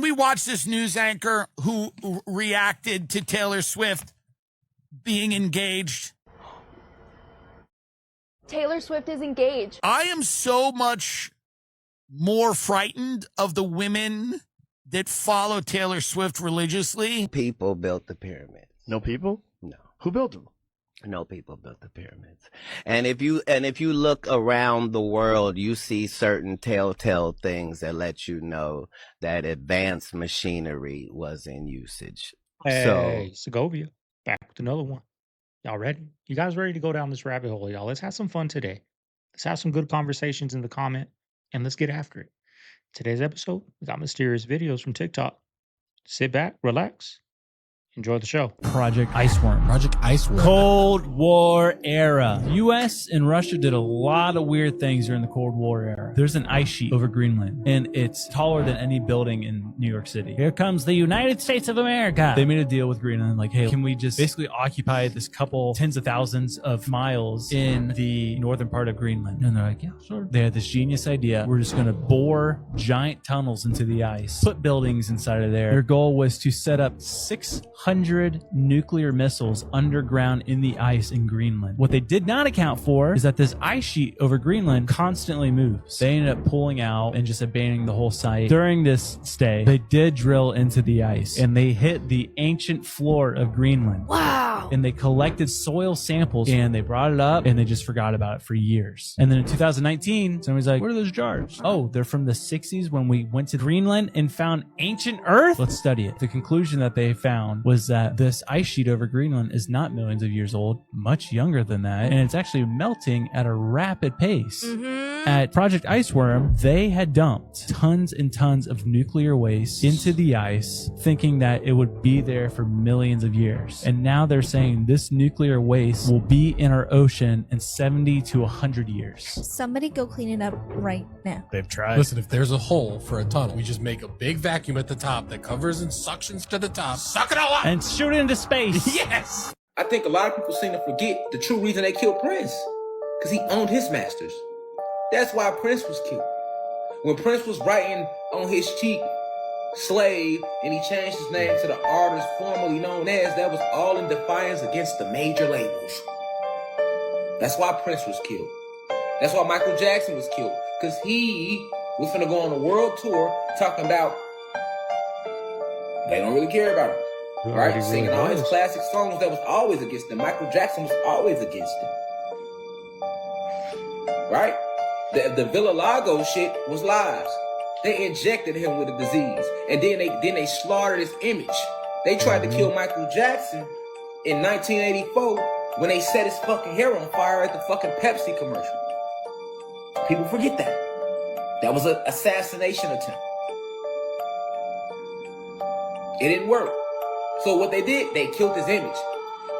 We watched this news anchor who reacted to Taylor Swift being engaged. Taylor Swift is engaged. I am so much more frightened of the women that follow Taylor Swift religiously. People built the pyramids. No people? No. Who built them? No people built the pyramids. And if you look around the world, you see certain telltale things that let you know that advanced machinery was in usage. Hey, Segovia, back with another one. Y'all ready? You guys ready to go down this rabbit hole, y'all? Let's have some fun today. Let's have some good conversations in the comment, and let's get after it. Today's episode, we got mysterious videos from TikTok. Sit back, relax, enjoy the show. Project Iceworm. Project Iceworm. Cold War era. U.S. and Russia did a lot of weird things during the Cold War era. There's an ice sheet over Greenland, and it's taller than any building in New York City. Here comes the United States of America. They made a deal with Greenland, like, hey, can we just basically occupy this couple tens of thousands of miles in the northern part of Greenland? And they're like, yeah, sure. They had this genius idea. We're just going to bore giant tunnels into the ice, put buildings inside of there. Their goal was to set up 600 nuclear missiles underground in the ice in Greenland. What they did not account for is that this ice sheet over Greenland constantly moves. They ended up pulling out and just abandoning the whole site. During this stay, they did drill into the ice and they hit the ancient floor of Greenland. Wow. And they collected soil samples and they brought it up and they just forgot about it for years. And then in 2019, somebody's like, what are those jars? Oh, they're from the 60s when we went to Greenland and found ancient Earth. Let's study it. The conclusion that they found was that this ice sheet over Greenland is not millions of years old, much younger than that, and it's actually melting at a rapid pace. At Project Iceworm, they had dumped tons and tons of nuclear waste into the ice, thinking that it would be there for millions of years. And now they're saying this nuclear waste will be in our ocean in 70 to 100 years. Somebody go clean it up right now. They've tried. Listen, if there's a hole for a tunnel, we just make a big vacuum at the top that covers and suctions to the top. Suck it all up! And shoot it into space. Yes! I think a lot of people seem to forget the true reason they killed Prince. Because he owned his masters. That's why Prince was killed. When Prince was writing on his cheek, slave, and he changed his name to the artist formerly known as, that was all in defiance against the major labels. That's why Prince was killed. That's why Michael Jackson was killed. Because he was finna go on a world tour talking about they don't really care about him. Right? Singing all his classic songs that was always against them. Michael Jackson was always against them. Right? The Villa Lago shit was lies. They injected him with a disease. And then they slaughtered his image. They tried to kill Michael Jackson in 1984 when they set his fucking hair on fire at the fucking Pepsi commercial. People forget that. That was an assassination attempt. It didn't work. So what they did, they killed his image.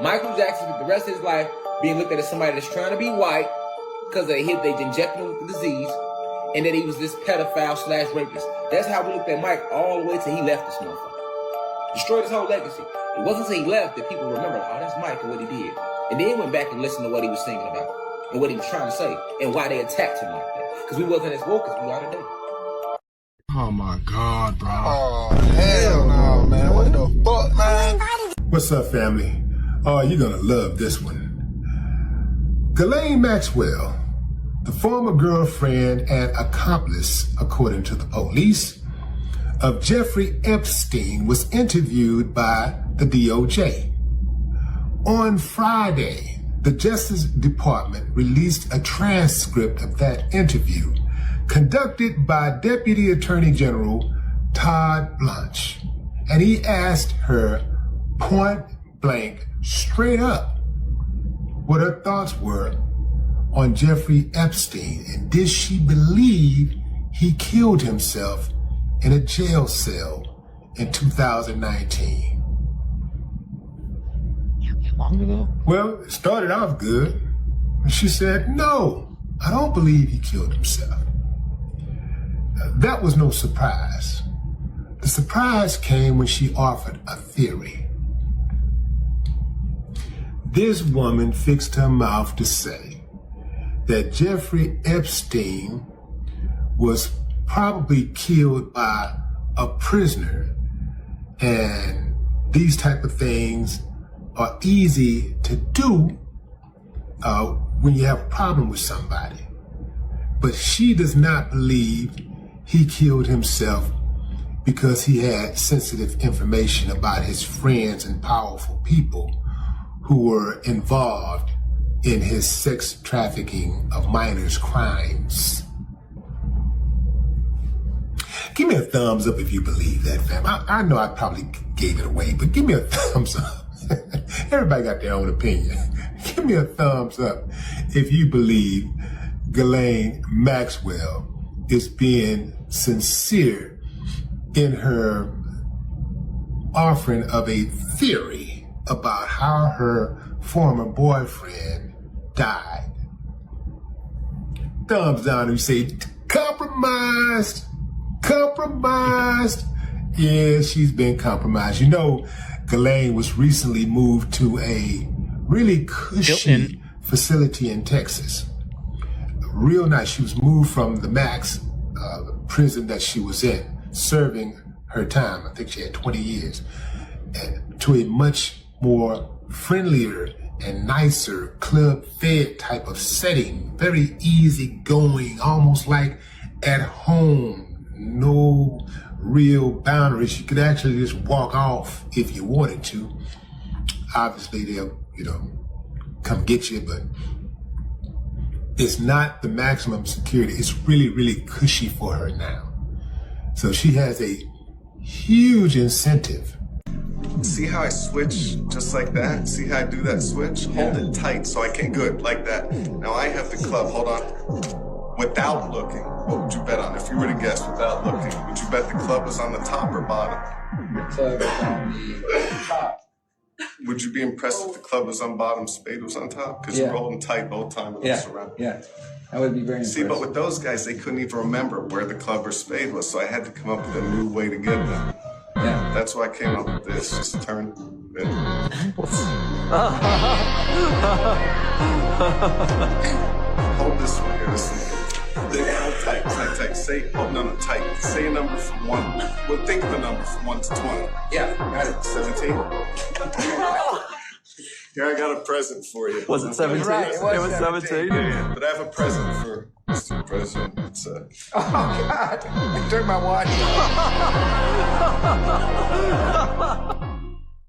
Michael Jackson spent the rest of his life being looked at as somebody that's trying to be white because they injected him with the disease, and that he was this pedophile / rapist. That's how we looked at Mike all the way till he left this motherfucker. Destroyed his whole legacy. It wasn't until he left that people remembered, oh, that's Mike and what he did. And then went back and listened to what he was singing about and what he was trying to say and why they attacked him like that. Because we wasn't as woke as we are today. Oh my God, bro. Oh, hell no, man. What the fuck, man? What's up, family? Oh, you're gonna love this one. Ghislaine Maxwell, the former girlfriend and accomplice, according to the police, of Jeffrey Epstein, was interviewed by the DOJ. On Friday, the Justice Department released a transcript of that interview conducted by Deputy Attorney General Todd Blanche, and he asked her point blank, straight up, what her thoughts were on Jeffrey Epstein, and did she believe he killed himself in a jail cell in 2019? Long ago? Well, it started off good. She said, no, I don't believe he killed himself. That was no surprise. The surprise came when she offered a theory. This woman fixed her mouth to say that Jeffrey Epstein was probably killed by a prisoner, and these type of things are easy to do when you have a problem with somebody. But she does not believe he killed himself because he had sensitive information about his friends and powerful people who were involved in his sex trafficking of minors crimes. Give me a thumbs up if you believe that, fam. I know I probably gave it away, but give me a thumbs up. Everybody got their own opinion. Give me a thumbs up if you believe Ghislaine Maxwell is being sincere in her offering of a theory about how her former boyfriend died. Thumbs down if you say compromised. Compromised. Yeah, she's been compromised. You know, Ghislaine was recently moved to a really cushy facility in Texas. Real nice. She was moved from the Max prison that she was in, serving her time. I think she had 20 years, and to a much more friendlier and nicer club fed type of setting. Very easy going, almost like at home. No real boundaries. You could actually just walk off if you wanted to. Obviously, they'll, come get you, but it's not the maximum security. It's really, really cushy for her now. So she has a huge incentive. See how I switch just like that? See how I do that switch? Hold it tight so I can, good, like that. Now I have the club, hold on. Without looking, what would you bet on? If you were to guess without looking, would you bet the club was on the top or bottom? The club is on the top. Would you be impressed if the club was on bottom, spade was on top? Because you were holding tight both times with this around. Yeah, I would be very impressed. See, but with those guys, they couldn't even remember where the club or spade was, so I had to come up with a new way to get them. Yeah. That's why I came up with this. Just turn it. Hold this one here. Hold tight, tight, tight. Say, oh, no, tight. Say a number from 1. Well, think of a number from 1 to 20. Yeah, got it. 17? Here, I got a present for you. Was it 17? Right, it was 17. Yeah. But I have a present for Mr. President. It's Oh, God. I turned my watch off.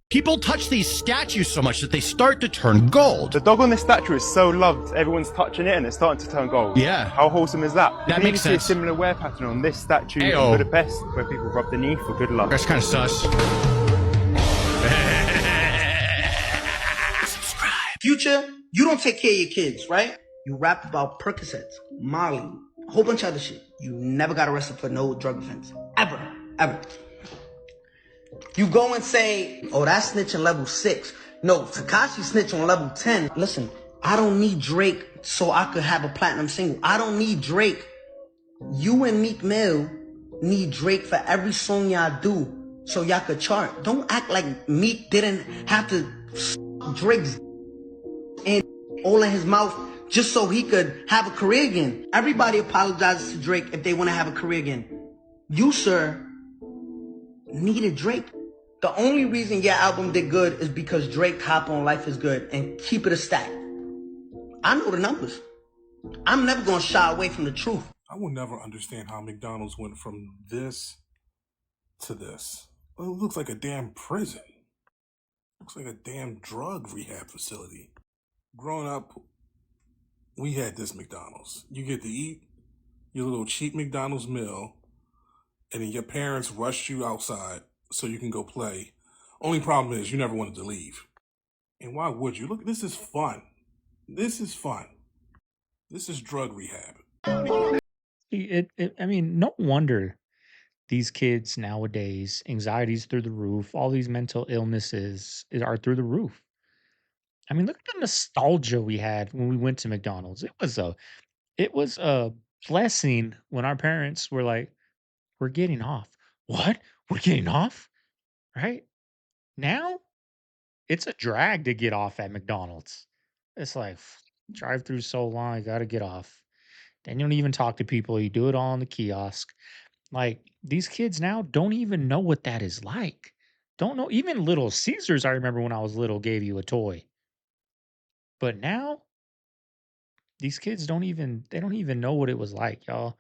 People touch these statues so much that they start to turn gold. The dog on this statue is so loved, everyone's touching it and it's starting to turn gold. Yeah. How wholesome is that? That you can makes even sense. see a similar wear pattern on this statue Ayo. in Budapest, where people rub the knee for good luck. That's kind of sus. Future, you don't take care of your kids, right? You rap about Percocets, Molly, a whole bunch of other shit. You never got arrested for no drug offense. Ever. Ever. You go and say, oh, that's snitching level 6. No, Tekashi snitch on level 10. Listen, I don't need Drake so I could have a platinum single. I don't need Drake. You and Meek Mill need Drake for every song y'all do so y'all could chart. Don't act like Meek didn't have to Drake's and all in his mouth just so he could have a career again. Everybody apologizes to Drake if they want to have a career again. You, sir, needed Drake. The only reason your album did good is because Drake hop on Life is Good and keep it a stack. I know the numbers. I'm never gonna shy away from the truth. I will never understand how McDonald's went from this to this. Well, it looks like a damn prison. Looks like a damn drug rehab facility. Growing up, we had this McDonald's. You get to eat your little cheap McDonald's meal, and then your parents rushed you outside so you can go play. Only problem is you never wanted to leave. And why would you? Look, this is fun. This is fun. This is drug rehab. I mean, no wonder these kids nowadays, anxiety's through the roof, all these mental illnesses are through the roof. I mean, look at the nostalgia we had when we went to McDonald's. It was a blessing when our parents were like, "We're getting off." What? We're getting off? Right? Now, it's a drag to get off at McDonald's. It's like drive through so long, I gotta get off. Then you don't even talk to people. You do it all on the kiosk. Like, These kids now don't even know what that is like. Don't know. Even Little Caesars, I remember when I was little, gave you a toy. But now these kids don't even know what it was like, y'all.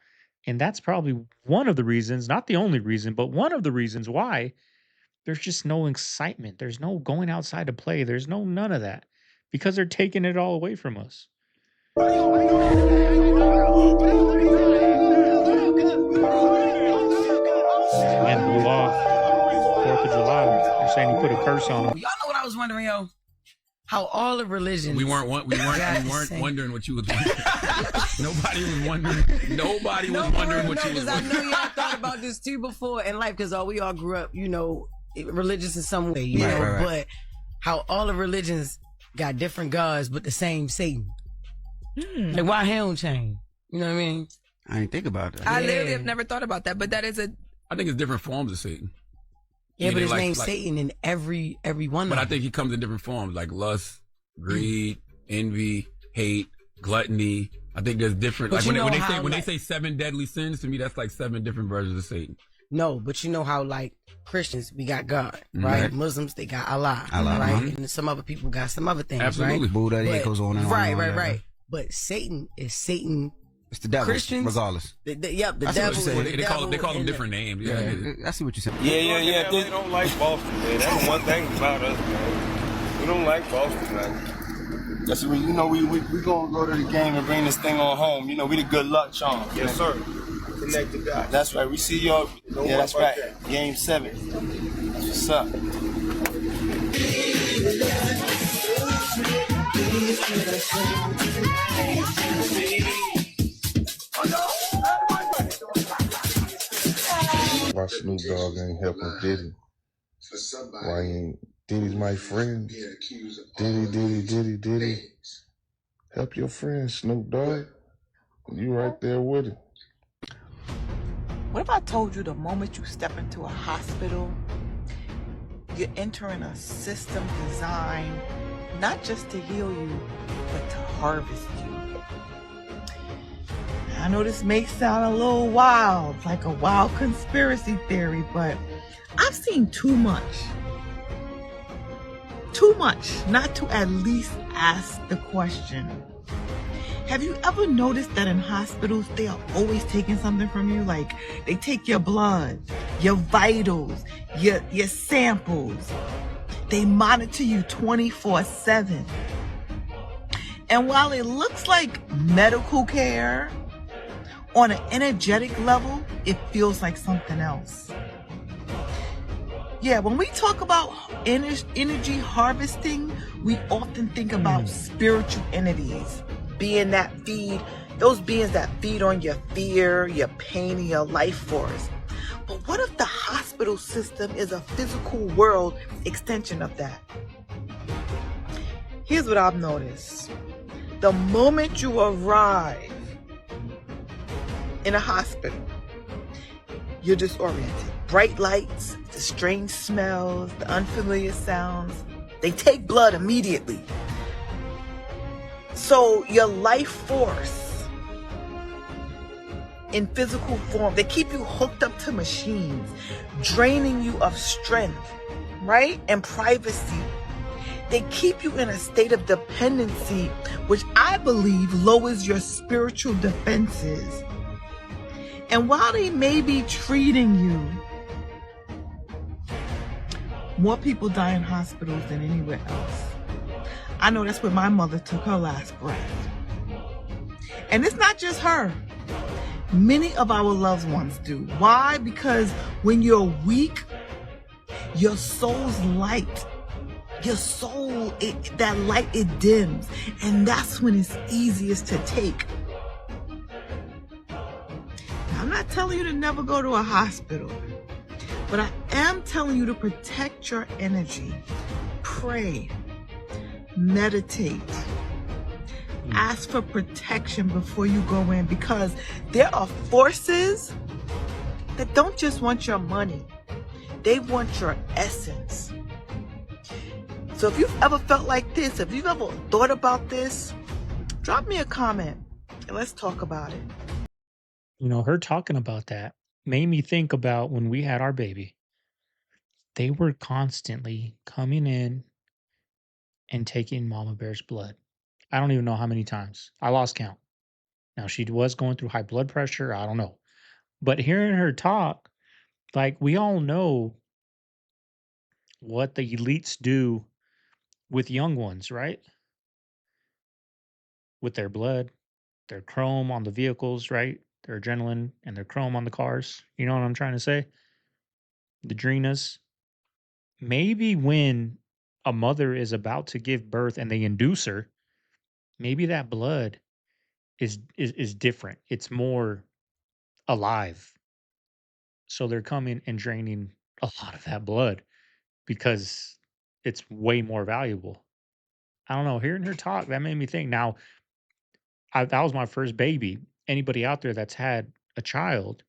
And that's probably one of the reasons, not the only reason, but one of the reasons why there's just no excitement. There's no going outside to play. There's no none of that because they're taking it all away from us. Man blew off 4th of July. They're saying he put a curse on him. Y'all know what I was wondering, yo? How all the religions. We weren't wondering what you was wondering. Nobody was wondering. Nobody was wondering what you was I wondering. know y'all thought about this too before in life, because we all grew up, religious in some way, Right. But how all the religions got different gods, but the same Satan. Like, why he don't change? You know what I mean? I didn't think about that. I literally have never thought about that, but that is I think it's different forms of Satan. Yeah, but his name's Satan in every one. But I think he comes in different forms, like lust, greed, envy, hate, gluttony. I think there's different. But Like when they say 7 deadly sins, to me that's like 7 different versions of Satan. No, but you know how like Christians, we got God, right? Right. Muslims, they got Allah, Allah, right? mhm. And some other people got some other things, Absolutely. right? Buddha, But- it goes on and on and on. Right. But Satan is Satan. It's the devil, Christians, regardless. The I see devil. what you're saying. the They call devil them and different names. Yeah, I see what you're saying. Yeah. They don't like Boston, man. That's one thing about us, man. We don't like Boston, man. That's what we gonna go to the game and bring this thing on home. We the good luck charm. Yes, sir. Connect the dots. That's right. We see y'all. Yeah, that's right. Game 7. That's what's up. Why Snoop Dogg ain't helping Diddy? Why ain't Diddy's my friend? Diddy. Help your friend, Snoop Dogg. You right there with him. What if I told you the moment you step into a hospital, you're entering a system designed not just to heal you, but to harvest you? I know this may sound a little wild, like a wild conspiracy theory, but I've seen too much not to at least ask the question. Have you ever noticed that in hospitals, they are always taking something from you? Like, they take your blood, your vitals, your samples. They monitor you 24/7. And while it looks like medical care, on an energetic level, it feels like something else. Yeah, when we talk about energy harvesting, we often think about spiritual entities, those beings that feed on your fear, your pain, and your life force. But what if the hospital system is a physical world extension of that? Here's what I've noticed. The moment you arrive in a hospital, you're disoriented. Bright lights, the strange smells, the unfamiliar sounds, they take blood immediately. So your life force in physical form, they keep you hooked up to machines, draining you of strength, right? And privacy. They keep you in a state of dependency, which I believe lowers your spiritual defenses. And while they may be treating you, more people die in hospitals than anywhere else. I know that's where my mother took her last breath. And it's not just her. Many of our loved ones do. Why? Because when you're weak, your soul's light, that light, it dims. And that's when it's easiest to take. I'm not telling you to never go to a hospital, but I am telling you to protect your energy. Pray, meditate, ask for protection before you go in, because there are forces that don't just want your money, they want your essence. So if you've ever felt like this, if you've ever thought about this, drop me a comment and let's talk about it. Her talking about that made me think about when we had our baby. They were constantly coming in and taking Mama Bear's blood. I don't even know how many times. I lost count. Now, she was going through high blood pressure. I don't know. But hearing her talk, like we all know what the elites do with young ones, right? With their blood, their chrome on the vehicles, right? Their adrenaline and their chrome on the cars. You know what I'm trying to say? The Drinas. Maybe when a mother is about to give birth and they induce her, maybe that blood is different. It's more alive. So they're coming and draining a lot of that blood because it's way more valuable. I don't know. Hearing her talk, that made me think. Now, that was my first baby. Anybody out there that's had a child,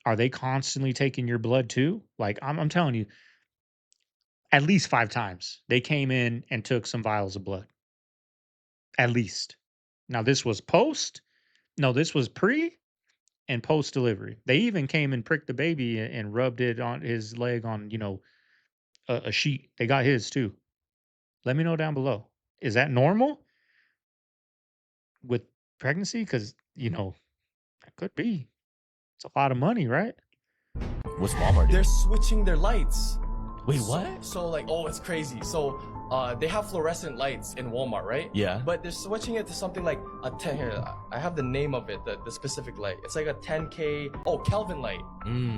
are they constantly taking your blood too? Like I'm telling you, at least 5 times they came in and took some vials of blood. At least. Now this was post. No, this was pre and post delivery. They even came and pricked the baby and rubbed it on his leg on, a sheet. They got his too. Let me know down below. Is that normal with pregnancy? Because, that could be. It's a lot of money, right? What's Walmart do? They're switching their lights. Wait, what? So like, oh, it's crazy. So they have fluorescent lights in Walmart, right? Yeah. But they're switching it to something like a 10. Here, I have the name of it, the specific light. It's like a 10K. Oh, Kelvin light.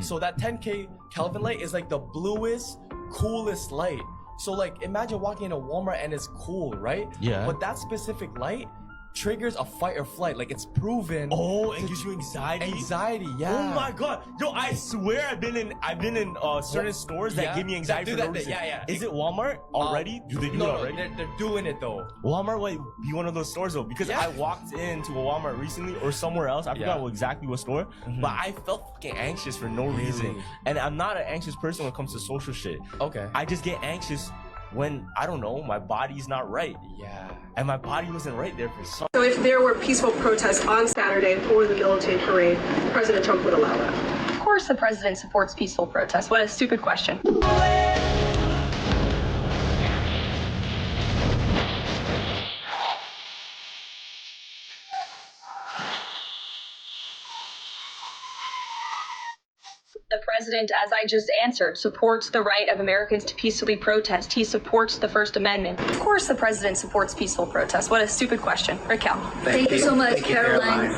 So that 10K Kelvin light is like the bluest, coolest light. So like, imagine walking into Walmart and it's cool, right? Yeah. But that specific light triggers a fight or flight. Like it's proven. Oh, it gives you anxiety. Anxiety, yeah. Oh my god, yo! I swear I've been in certain stores that give me anxiety for no reason. Yeah. Is it Walmart already? Do they do it already? No, they're doing it though. Walmart might be one of those stores though, because I walked into a Walmart recently or somewhere else. I forgot exactly what store, but I felt fucking anxious for no reason. And I'm not an anxious person when it comes to social shit. Okay. I just get anxious when, I don't know, my body's not right. Yeah. And my body wasn't right there for some. So if there were peaceful protests on Saturday for the militant parade, President Trump would allow that? Of course the president supports peaceful protests. What a stupid question. The president, as I just answered, supports the right of Americans to peacefully protest. He supports the First Amendment. Of course the president supports peaceful protests. What a stupid question. Raquel. Thank you so much, Caroline.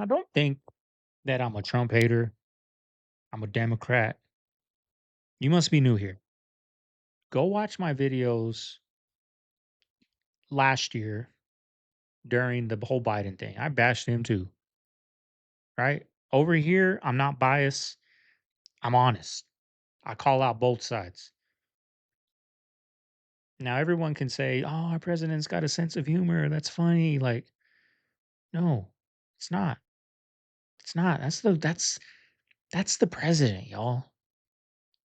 I don't think that I'm a Trump hater. I'm a Democrat. You must be new here. Go watch my videos last year during the whole Biden thing. I bashed him too. Right? Over here, I'm not biased. I'm honest. I call out both sides. Now, everyone can say, oh, our president's got a sense of humor. That's funny. Like, no, it's not. It's not. That's the president, y'all.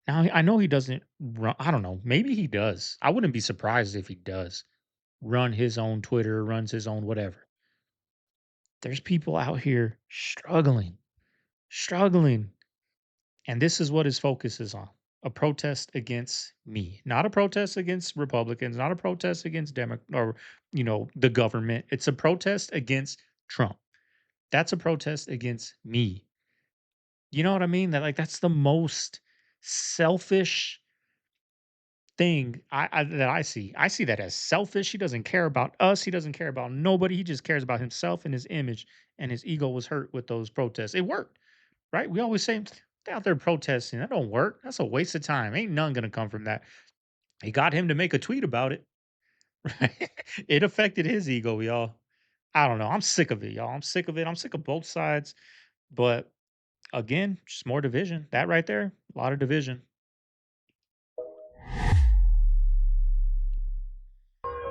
Now, I know he doesn't run. I don't know. Maybe he does. I wouldn't be surprised if he does run his own Twitter, runs his own whatever. There's people out here struggling. And this is what his focus is on. A protest against me, not a protest against Republicans, not a protest against the government. It's a protest against Trump. That's a protest against me. You know what I mean? That's the most selfish thing that I see. I see that as selfish. He doesn't care about us. He doesn't care about nobody. He just cares about himself and his image, and his ego was hurt with those protests. It worked, right? We always say, they're out there protesting. That don't work. That's a waste of time. Ain't none gonna come from that. He got him to make a tweet about it. Right? It affected his ego, y'all. I don't know. I'm sick of it, y'all. I'm sick of it. I'm sick of both sides. But again, just more division. That right there, a lot of division.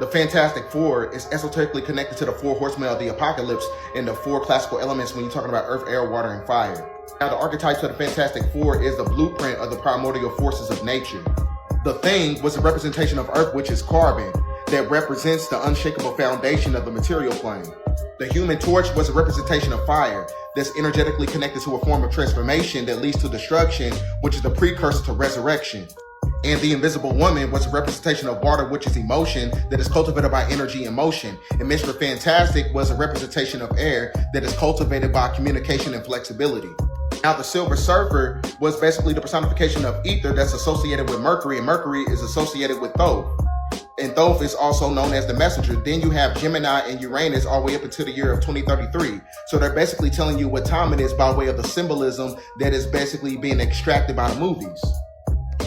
The Fantastic Four is esoterically connected to the 4 horsemen of the apocalypse and the 4 classical elements when you're talking about earth, air, water, and fire. Now, the archetypes of the Fantastic Four is the blueprint of the primordial forces of nature. The Thing was a representation of earth, which is carbon, that represents the unshakable foundation of the material plane. The The Human Torch was a representation of fire that's energetically connected to a form of transformation that leads to destruction, which is the precursor to resurrection. And the Invisible Woman was a representation of water, which is emotion that is cultivated by energy and motion. And Mr. Fantastic was a representation of air that is cultivated by communication and flexibility. Now, the Silver Surfer was basically the personification of ether that's associated with Mercury, and Mercury is associated with Thoth. And Thoth is also known as the messenger. Then you have Gemini and Uranus all the way up until the year of 2033. So they're basically telling you what time it is by way of the symbolism that is basically being extracted by the movies.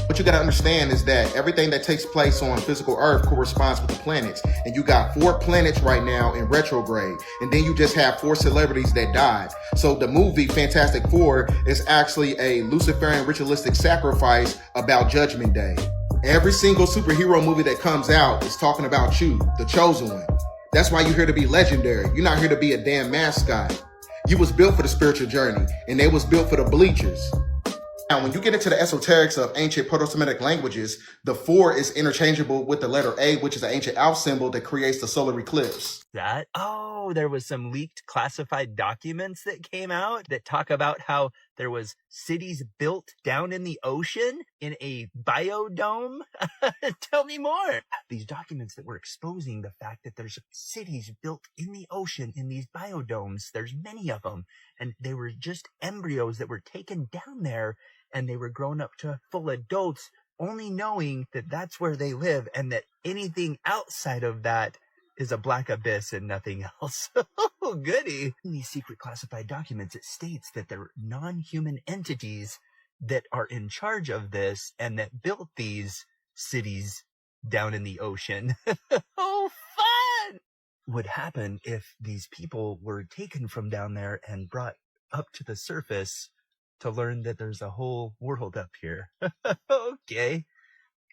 What you got to understand is that everything that takes place on physical Earth corresponds with the planets. And you got 4 planets right now in retrograde. And then you just have 4 celebrities that died. So the movie Fantastic Four is actually a Luciferian ritualistic sacrifice about Judgment Day. Every single superhero movie that comes out is talking about you, the chosen one. That's why you're here to be legendary. You're not here to be a damn mascot. You was built for the spiritual journey, and they was built for the bleachers. Now, when you get into the esoterics of ancient Proto-Semitic languages, the 4 is interchangeable with the letter A, which is an ancient Alph symbol that creates the solar eclipse. There was some leaked classified documents that came out that talk about how there was cities built down in the ocean in a biodome. Tell me more. These documents that were exposing the fact that there's cities built in the ocean in these biodomes. There's many of them, and they were just embryos that were taken down there, and they were grown up to full adults, only knowing that that's where they live, and that anything outside of that is a black abyss and nothing else. Oh, goody. In these secret classified documents, it states that there are non-human entities that are in charge of this and that built these cities down in the ocean. Oh, fun! Would happen if these people were taken from down there and brought up to the surface to learn that there's a whole world up here. Okay.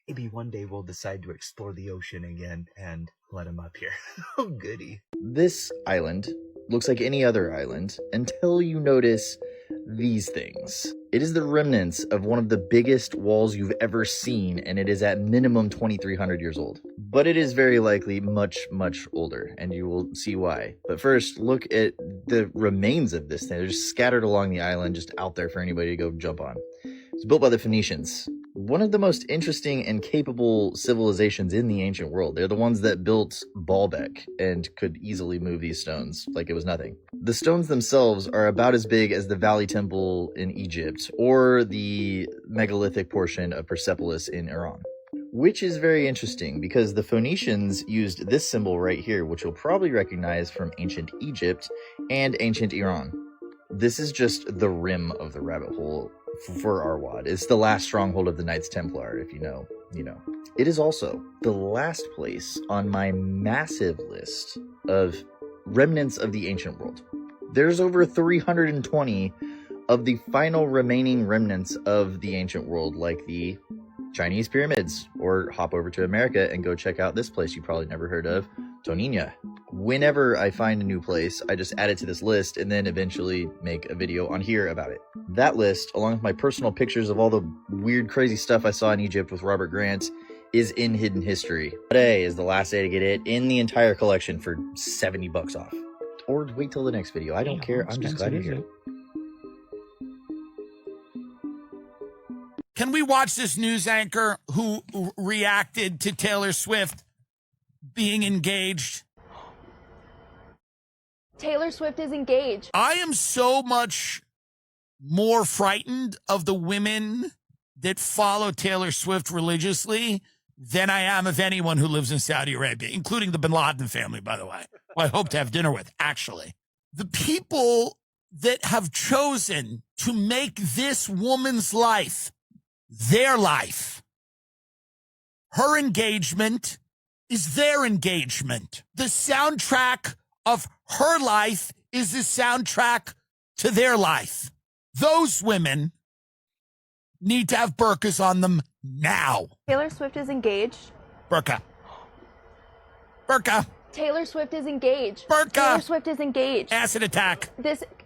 Maybe one day we'll decide to explore the ocean again and let them up here. Oh, goody. This island looks like any other island until you notice these things. It is the remnants of one of the biggest walls you've ever seen, and it is at minimum 2,300 years old. But it is very likely much, much older, and you will see why. But first, look at the remains of this thing. They're just scattered along the island, just out there for anybody to go jump on. It's built by the Phoenicians, one of the most interesting and capable civilizations in the ancient world. They're the ones that built Baalbek and could easily move these stones like it was nothing. The stones themselves are about as big as the Valley Temple in Egypt or the megalithic portion of Persepolis in Iran. Which is very interesting because the Phoenicians used this symbol right here, which you'll probably recognize from ancient Egypt and ancient Iran. This is just the rim of the rabbit hole for Arwad. It's the last stronghold of the Knights Templar, if you know, you know. It is also the last place on my massive list of remnants of the ancient world. There's over 320 of the final remaining remnants of the ancient world, like the Chinese pyramids, or hop over to America and go check out this place you probably never heard of, Tonina. Whenever I find a new place, I just add it to this list and then eventually make a video on here about it. That list, along with my personal pictures of all the weird, crazy stuff I saw in Egypt with Robert Grant, is in Hidden History. Today is the last day to get it in the entire collection for $70 off. Or wait till the next video. I don't care. I'm just glad you're here. Can we watch this news anchor who reacted to Taylor Swift being engaged? Taylor Swift is engaged. I am so much more frightened of the women that follow Taylor Swift religiously than I am of anyone who lives in Saudi Arabia, including the bin Laden family, by the way, who I hope to have dinner with, actually. The people that have chosen to make this woman's life their life. Her engagement is their engagement. The soundtrack of her life is the soundtrack to their life. Those women need to have burqas on them now. Taylor Swift is engaged. Burqa. Burqa. Taylor Swift is engaged. Burqa. Taylor Swift is engaged. Acid attack.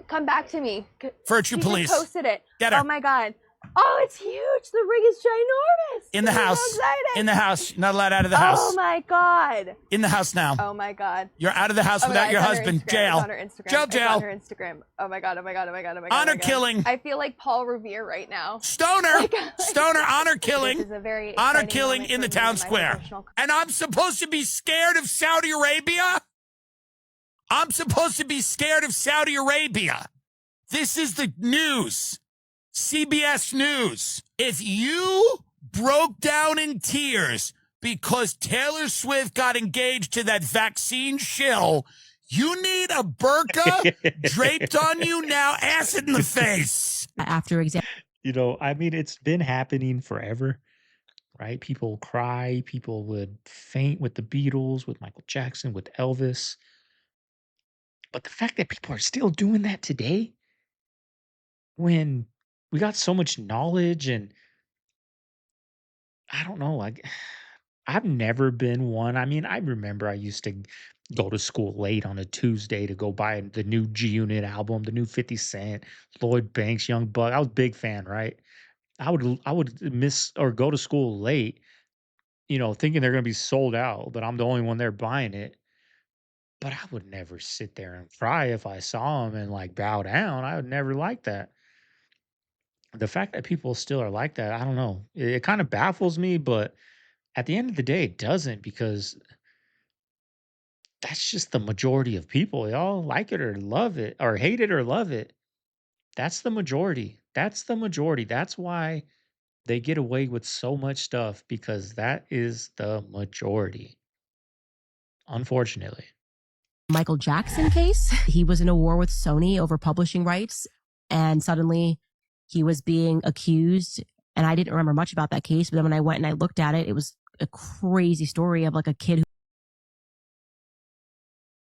Come back to me. Virtue she police. Just posted it. Get her. Oh my God. Oh, it's huge. The ring is ginormous. In the I'm house. so excited. In the house. You're not allowed out of the house. Oh my God. In the house now. Oh my God. You're out of the house Oh my without God, your it's on her husband. Instagram. Jail. It's on her Instagram. Jail, It's jail. on her Instagram. Oh my God. Oh my God. Oh my God. Oh my God. Honor oh my God. killing. I feel like Paul Revere right now. Stoner. Stoner honor killing. This is a very Honor exciting killing moment in the for me town in my square. professional And I'm supposed to be scared of Saudi Arabia? I'm supposed to be scared of Saudi Arabia. This is the news. CBS News. If you broke down in tears because Taylor Swift got engaged to that vaccine shill, you need a burqa draped on you now, acid in the face. After exam. You know, I mean, it's been happening forever, right? People cry. People would faint with the Beatles, with Michael Jackson, with Elvis. But the fact that people are still doing that today, when we got so much knowledge and I don't know, like I've never been one. I mean, I remember I used to go to school late on a Tuesday to go buy the new G Unit album, the new 50 Cent, Lloyd Banks, Young Buck. I was a big fan, right? I would miss or go to school late, thinking they're gonna be sold out, but I'm the only one there buying it. But I would never sit there and cry if I saw them and like bow down. I would never like that. The fact that people still are like that, I don't know. It kind of baffles me, but at the end of the day, it doesn't because that's just the majority of people. Y'all like it or love it or hate it or love it. That's the majority. That's the majority. That's why they get away with so much stuff because that is the majority. Unfortunately. Michael Jackson case. He was in a war with Sony over publishing rights, and suddenly he was being accused. And I didn't remember much about that case, but then when I went and I looked at it, it was a crazy story of like a kid who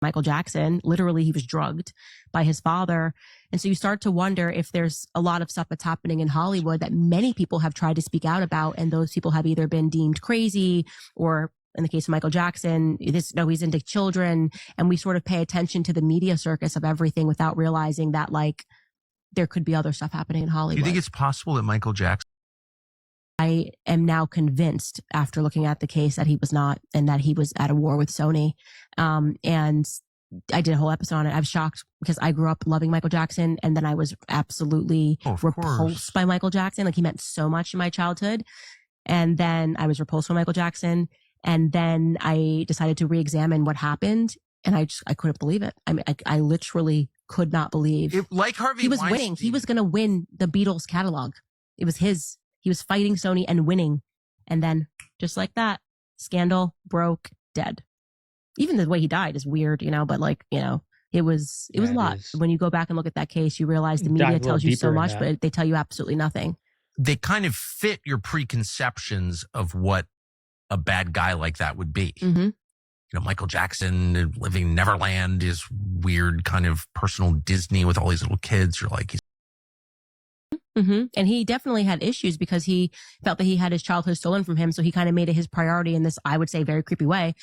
Michael Jackson, literally he was drugged by his father. And so you start to wonder if there's a lot of stuff that's happening in Hollywood that many people have tried to speak out about. And those people have either been deemed crazy or in the case of Michael Jackson, he's into children. And we sort of pay attention to the media circus of everything without realizing that like there could be other stuff happening in Hollywood. Do you think it's possible that Michael Jackson? I am now convinced after looking at the case that he was not, and that he was at a war with Sony. And I did a whole episode on it. I was shocked because I grew up loving Michael Jackson, and then I was absolutely repulsed by Michael Jackson. Like he meant so much in my childhood. And then I was repulsed by Michael Jackson. And then I decided to re-examine what happened. And I couldn't believe it. I mean, I literally could not believe. Like Harvey he was Weinstein. winning. He was going to win the Beatles catalog. It was his. He was fighting Sony and winning. And then just like that, scandal, broke, dead. Even the way he died is weird, but like, it was a lot. When you go back and look at that case, you realize the media tells you so much, but they tell you absolutely nothing. They kind of fit your preconceptions of what a bad guy like that would be. Mm-hmm. Michael Jackson living Neverland is weird, kind of personal Disney with all these little kids. You're like, he's Mm-hmm. And he definitely had issues because he felt that he had his childhood stolen from him. So he kind of made it his priority in this, I would say, very creepy way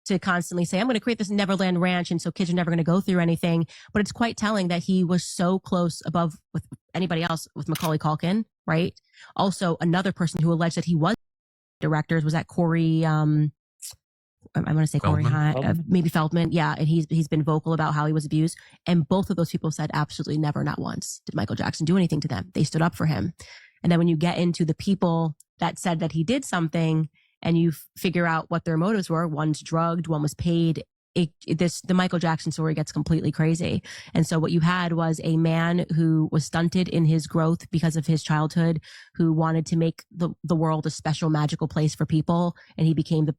to constantly say, I'm going to create this Neverland ranch. And so kids are never going to go through anything. But it's quite telling that he was so close above with anybody else with Macaulay Culkin, right? Also, another person who alleged that he was directors was that Corey, I'm going to say Corey Hunt, maybe Feldman. Yeah. And he's been vocal about how he was abused. And both of those people said absolutely never, not once did Michael Jackson do anything to them. They stood up for him. And then when you get into the people that said that he did something and you figure out what their motives were, one's drugged, one was paid. The Michael Jackson story gets completely crazy. And so what you had was a man who was stunted in his growth because of his childhood, who wanted to make the world a special magical place for people. And he became the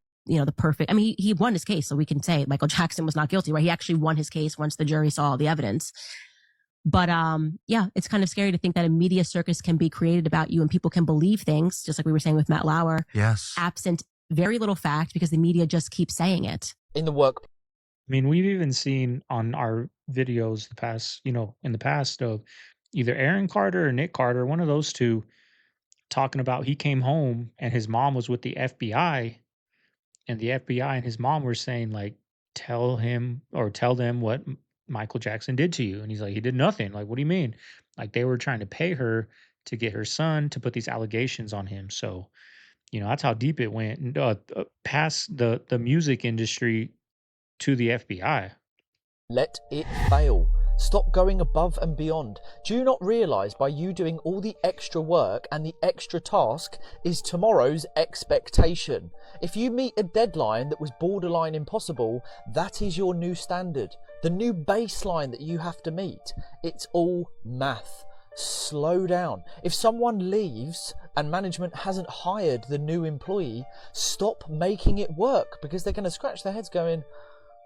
perfect, he won his case. So we can say Michael Jackson was not guilty, right? He actually won his case once the jury saw all the evidence. But yeah, it's kind of scary to think that a media circus can be created about you and people can believe things, just like we were saying with Matt Lauer. Yes. Absent very little fact because the media just keeps saying it. In the work. I mean, we've even seen on our videos in the past of either Aaron Carter or Nick Carter, one of those two, talking about he came home and his mom was with the FBI, and the FBI and his mom were saying like, tell them what Michael Jackson did to you. And he's like, he did nothing. Like, what do you mean? Like they were trying to pay her to get her son to put these allegations on him. So, that's how deep it went, and, past the music industry to the FBI. Let it fail. Stop going above and beyond. Do you not realise by you doing all the extra work and the extra task is tomorrow's expectation? If you meet a deadline that was borderline impossible, that is your new standard, the new baseline that you have to meet. It's all math. Slow down. If someone leaves and management hasn't hired the new employee, stop making it work, because they're going to scratch their heads going,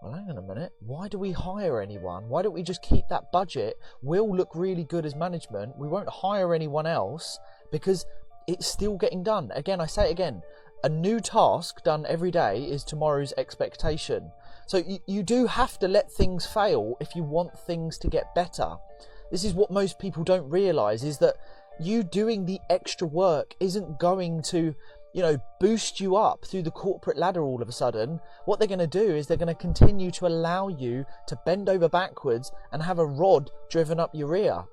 well, hang on a minute, why do we hire anyone? Why don't we just keep that budget? We'll look really good as management. We won't hire anyone else because it's still getting done. Again, I say it again, a new task done every day is tomorrow's expectation. So you do have to let things fail if you want things to get better. This is what most people don't realise, is that you doing the extra work isn't going to boost you up through the corporate ladder all of a sudden. What they're going to do is they're going to continue to allow you to bend over backwards and have a rod driven up your ear.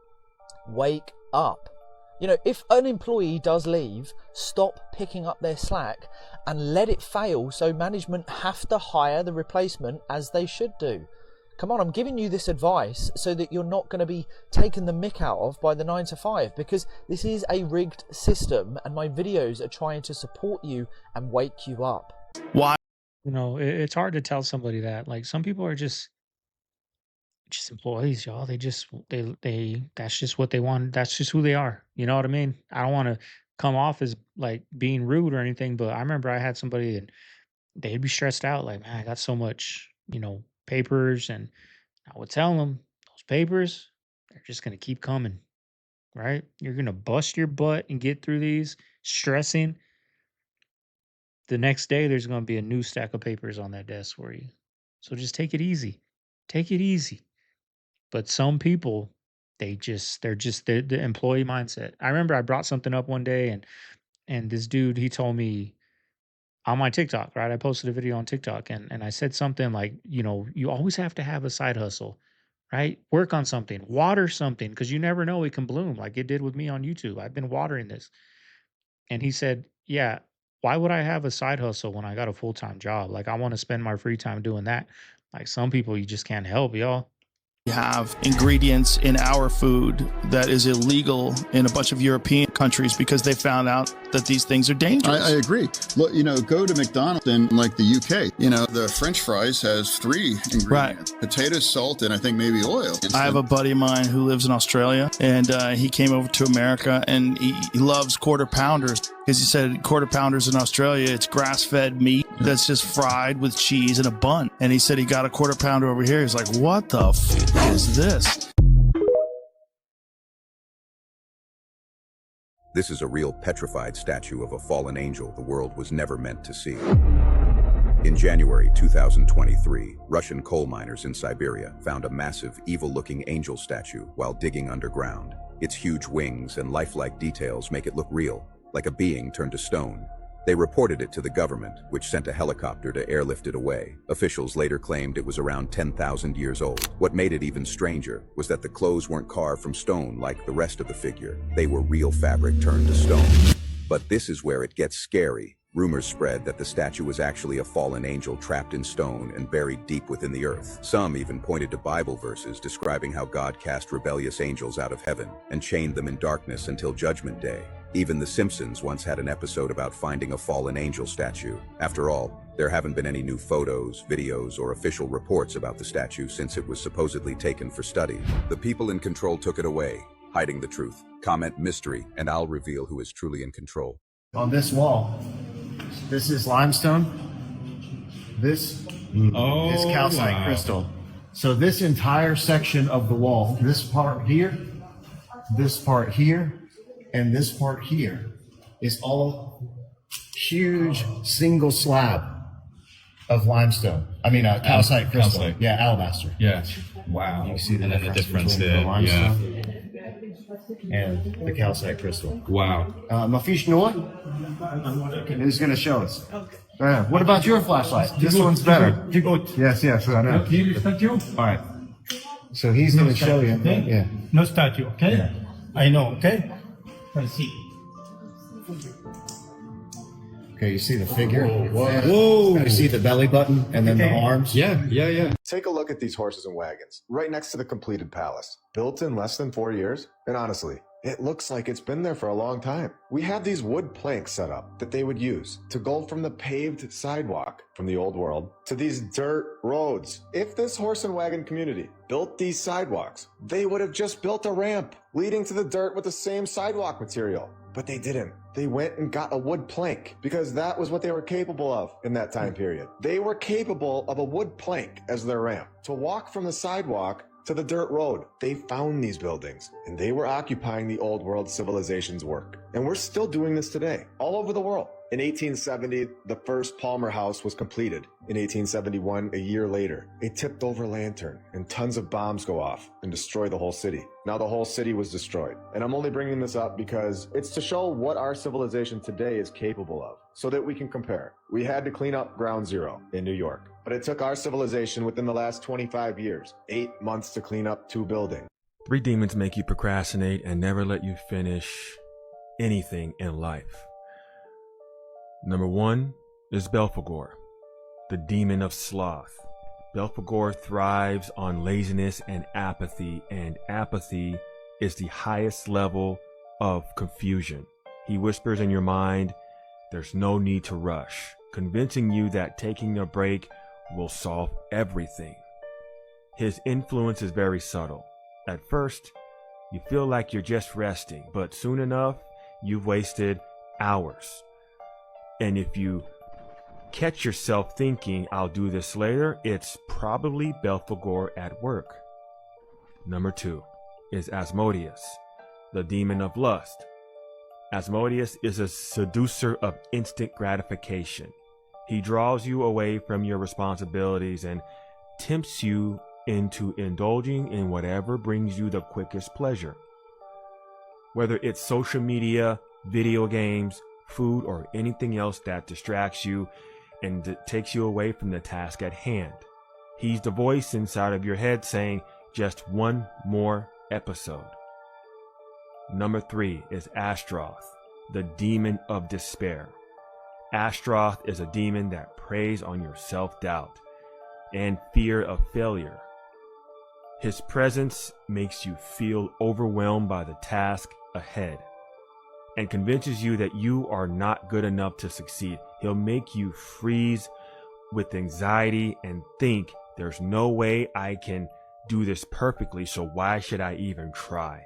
Wake up. If an employee does leave, stop picking up their slack and let it fail, so management have to hire the replacement as they should do. Come on, I'm giving you this advice so that you're not going to be taken the mick out of by the 9 to 5, because this is a rigged system and my videos are trying to support you and wake you up. Why? It's hard to tell somebody that. Like, some people are just employees, y'all. They that's just what they want. That's just who they are. You know what I mean? I don't want to come off as like being rude or anything, but I remember I had somebody and they'd be stressed out, like, man, I got so much, papers, and I would tell them those papers, they're just going to keep coming, right? You're going to bust your butt and get through these stressing. The next day, there's going to be a new stack of papers on that desk for you. So just take it easy. Take it easy. But some people, they're the employee mindset. I remember I brought something up one day, and this dude, he told me, on my TikTok, right? I posted a video on TikTok, and I said something like, you always have to have a side hustle, right? Work on something, water something, because you never know, it can bloom like it did with me on YouTube. I've been watering this. And he said, yeah, why would I have a side hustle when I got a full-time job? Like, I want to spend my free time doing that. Like, some people, you just can't help, y'all. We have ingredients in our food that is illegal in a bunch of European countries because they found out that these things are dangerous. I agree. Look, go to McDonald's in like the UK. The French fries has 3 ingredients. Right. Potatoes, salt, and I think maybe oil. I have a buddy of mine who lives in Australia, and he came over to America, and he loves quarter pounders because he said quarter pounders in Australia, it's grass-fed meat that's just fried with cheese and a bun. And he said he got a quarter pounder over here. He's like, what the is this? This is a real petrified statue of a fallen angel the world was never meant to see. In January 2023, Russian coal miners in Siberia found a massive, evil-looking angel statue while digging underground. Its huge wings and lifelike details make it look real, like a being turned to stone. They reported it to the government, which sent a helicopter to airlift it away. Officials later claimed it was around 10,000 years old. What made it even stranger was that the clothes weren't carved from stone like the rest of the figure. They were real fabric turned to stone. But this is where it gets scary. Rumors spread that the statue was actually a fallen angel trapped in stone and buried deep within the earth. Some even pointed to Bible verses describing how God cast rebellious angels out of heaven and chained them in darkness until Judgment Day. Even The Simpsons once had an episode about finding a fallen angel statue. After all, there haven't been any new photos, videos, or official reports about the statue since it was supposedly taken for study. The people in control took it away, hiding the truth. Comment mystery, and I'll reveal who is truly in control. On this wall, this is limestone. This is calcite crystal. So this entire section of the wall, this part here, and this part here is all huge single slab of limestone. Calcite crystal. Calcite. Yeah, alabaster. Yeah. Wow. You can see the difference between the limestone and the calcite crystal. Wow. Mafish Noah is going to show us. What about your flashlight? This one's better. Yes, I know. All right. So he's going to show you. Okay? Yeah. No statue, okay? Yeah. I know, okay? Okay, you see the figure? Whoa. You see the belly button and then the arms? Yeah. Take a look at these horses and wagons, right next to the completed palace. Built in less than 4 years, and honestly, it looks like it's been there for a long time. We have these wood planks set up that they would use to go from the paved sidewalk from the old world to these dirt roads. If this horse and wagon community built these sidewalks, they would have just built a ramp leading to the dirt with the same sidewalk material. But they didn't. They went and got a wood plank because that was what they were capable of in that time period. They were capable of a wood plank as their ramp to walk from the sidewalk to the dirt road. They found these buildings and they were occupying the old world civilization's work. And we're still doing this today, all over the world. In 1870, the first Palmer House was completed. In 1871, a year later, a tipped over lantern and tons of bombs go off and destroy the whole city. Now the whole city was destroyed. And I'm only bringing this up because it's to show what our civilization today is capable of so that we can compare. We had to clean up Ground Zero in New York, but it took our civilization within the last 25 years, 8 months to clean up 2 buildings. 3 demons make you procrastinate and never let you finish anything in life. Number 1 is Belphegor, the demon of sloth. Belphegor thrives on laziness and apathy is the highest level of confusion. He whispers in your mind, there's no need to rush, convincing you that taking a break will solve everything. His influence is very subtle. At first, you feel like you're just resting, but soon enough, you've wasted hours. And if you catch yourself thinking, I'll do this later, it's probably Belphegor at work. Number 2 is Asmodeus, the demon of lust. Asmodeus is a seducer of instant gratification. He draws you away from your responsibilities and tempts you into indulging in whatever brings you the quickest pleasure. Whether it's social media, video games, food, or anything else that distracts you and takes you away from the task at hand. He's the voice inside of your head saying, just one more episode. Number 3 is Ashtaroth, the demon of despair. Ashtaroth is a demon that preys on your self-doubt and fear of failure. His presence makes you feel overwhelmed by the task ahead and convinces you that you are not good enough to succeed. He'll make you freeze with anxiety and think, there's no way I can do this perfectly, so why should I even try?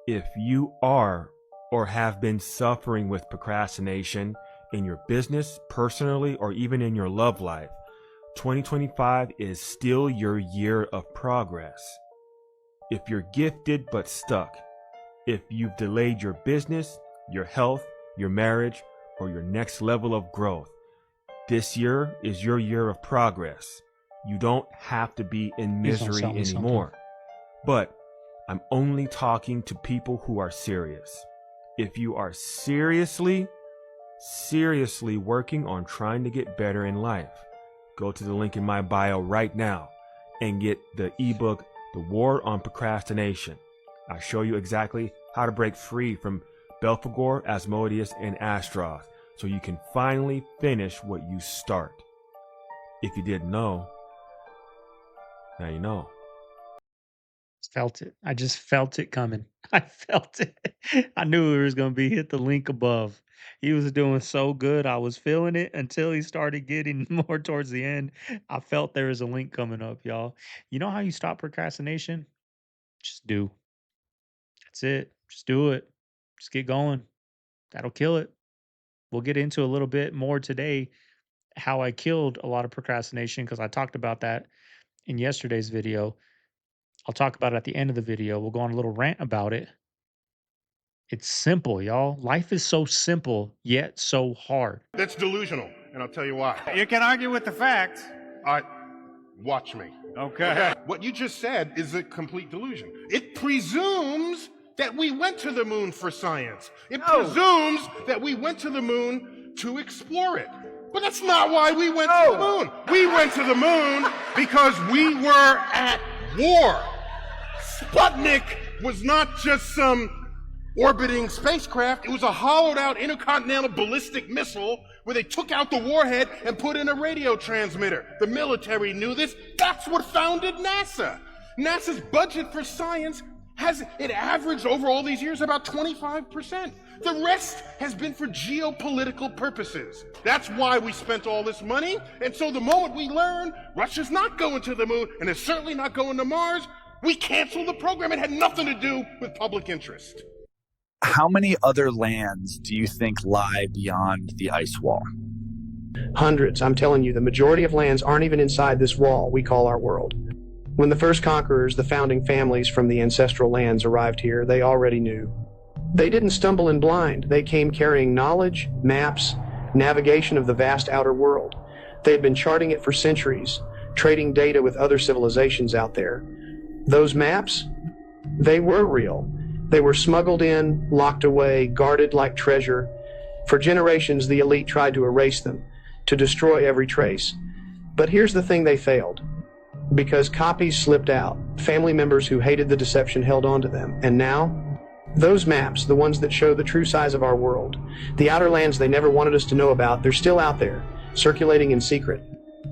If you are or have been suffering with procrastination in your business, personally, or even in your love life, 2025 is still your year of progress. If you're gifted but stuck, if you've delayed your business, your health, your marriage, or your next level of growth, this year is your year of progress. You don't have to be in misery anymore. But I'm only talking to people who are serious. If you are seriously working on trying to get better in life, go to the link in my bio right now and get the ebook, The War on Procrastination. I'll show you exactly how to break free from Belphegor, Asmodeus, and Ashtaroth so you can finally finish what you start. If you didn't know, now you know. Felt it. I just felt it coming. I felt it. I knew it was going to be. Hit the link above. He was doing so good. I was feeling it until he started getting more towards the end. I felt there was a link coming up, y'all. You know how you stop procrastination? Just do. That's it. Just do it. Just get going. That'll kill it. We'll get into a little bit more today how I killed a lot of procrastination because I talked about that in yesterday's video. I'll talk about it at the end of the video. We'll go on a little rant about it. It's simple, y'all. Life is so simple, yet so hard. That's delusional, and I'll tell you why. You can argue with the facts. Watch me. Okay. What you just said is a complete delusion. It presumes that we went to the moon for science. It presumes that we went to the moon to explore it. But that's not why we went to the moon. We went to the moon because we were at war. Sputnik was not just some orbiting spacecraft. It was a hollowed out intercontinental ballistic missile where they took out the warhead and put in a radio transmitter. The military knew this. That's what founded NASA. NASA's budget for science has it averaged over all these years about 25%. The rest has been for geopolitical purposes. That's why we spent all this money. And so the moment we learn Russia's not going to the moon and is certainly not going to Mars, we canceled the program. It had nothing to do with public interest. How many other lands do you think lie beyond the ice wall? Hundreds. I'm telling you, the majority of lands aren't even inside this wall we call our world. When the first conquerors, the founding families from the ancestral lands, arrived here, they already knew. They didn't stumble in blind. They came carrying knowledge, maps, navigation of the vast outer world. They had been charting it for centuries, trading data with other civilizations out there. Those maps, they were real. They were smuggled in, locked away, guarded like treasure. For generations, the elite tried to erase them, to destroy every trace. But here's the thing they failed. Because copies slipped out, family members who hated the deception held on to them. And now, those maps, the ones that show the true size of our world, the outer lands they never wanted us to know about, they're still out there, circulating in secret.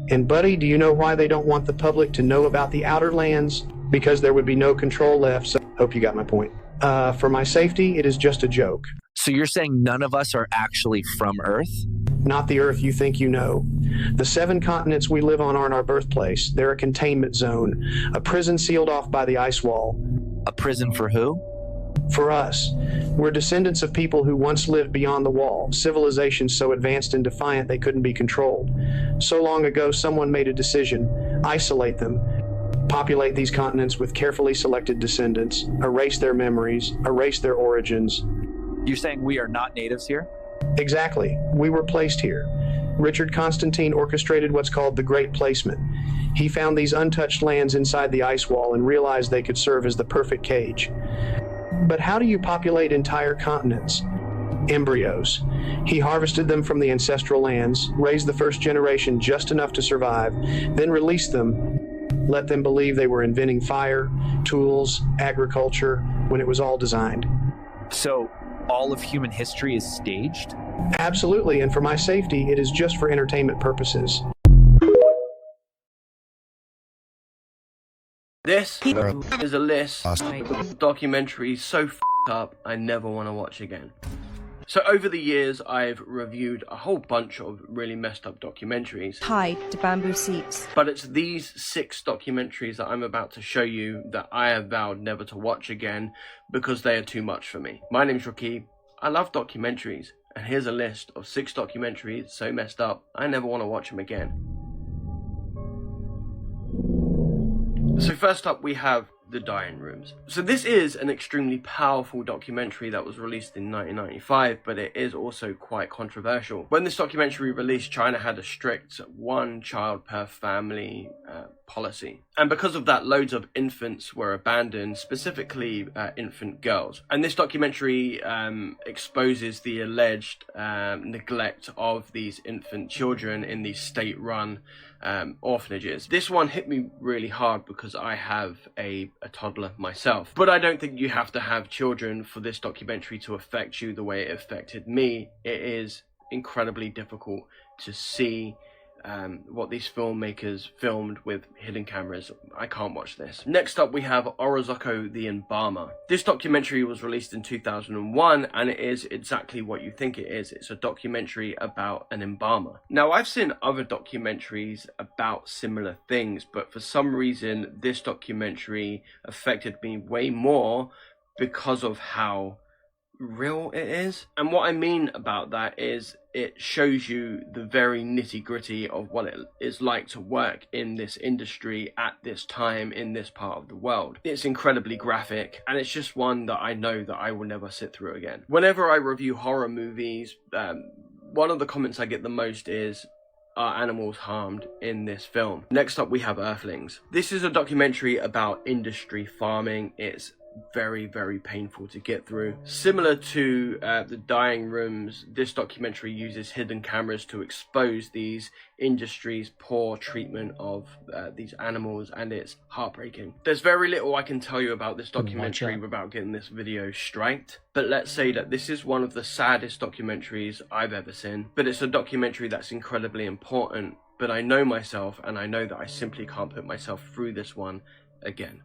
And buddy, do you know why they don't want the public to know about the outer lands? Because there would be no control left. So, hope you got my point. For my safety, it is just a joke. So you're saying none of us are actually from Earth? Not the Earth you think you know. The 7 continents we live on aren't our birthplace. They're a containment zone, a prison sealed off by the ice wall. A prison for who? For us. We're descendants of people who once lived beyond the wall, civilizations so advanced and defiant they couldn't be controlled. So long ago, someone made a decision: isolate them, populate these continents with carefully selected descendants, erase their memories, erase their origins. You're saying we are not natives here? Exactly. We were placed here. Richard Constantine orchestrated what's called the Great Placement. He found these untouched lands inside the ice wall and realized they could serve as the perfect cage. But how do you populate entire continents? Embryos. He harvested them from the ancestral lands, raised the first generation just enough to survive, then released them, let them believe they were inventing fire, tools, agriculture, when it was all designed. So all of human history is staged? Absolutely, and for my safety, it is just for entertainment purposes. This is a list of documentaries so f***ed up I never want to watch again. So over the years, I've reviewed a whole bunch of really messed up documentaries. Tied to bamboo seats. But it's these 6 documentaries that I'm about to show you that I have vowed never to watch again because they are too much for me. My name's Rocky. I love documentaries, and here's a list of 6 documentaries so messed up I never want to watch them again. So first up we have The Dying Rooms. So this is an extremely powerful documentary that was released in 1995, but it is also quite controversial. When this documentary released, China had a strict 1 child per family policy. And because of that, loads of infants were abandoned, specifically infant girls. And this documentary exposes the alleged neglect of these infant children in these state-run orphanages. This one hit me really hard because I have a toddler myself. But I don't think you have to have children for this documentary to affect you the way it affected me. It is incredibly difficult to see what these filmmakers filmed with hidden cameras. I can't watch this. Next up we have Orozco the Embalmer. This documentary was released in 2001 and it is exactly what you think it is. It's a documentary about an embalmer. Now I've seen other documentaries about similar things, but for some reason this documentary affected me way more because of how real it is. And what I mean about that is it shows you the very nitty-gritty of what it is like to work in this industry at this time in this part of the world. It's incredibly graphic, and it's just one that I know that I will never sit through again. Whenever I review horror movies, one of the comments I get the most is, are animals harmed in this film? Next up we have Earthlings. This is a documentary about industry farming. It's very, very painful to get through. Similar to the dying rooms, this documentary uses hidden cameras to expose these industries' poor treatment of these animals, and it's heartbreaking. There's very little I can tell you about this documentary without getting this video striked, but let's say that this is one of the saddest documentaries I've ever seen, but it's a documentary that's incredibly important. But I know myself, and I know that I simply can't put myself through this one again.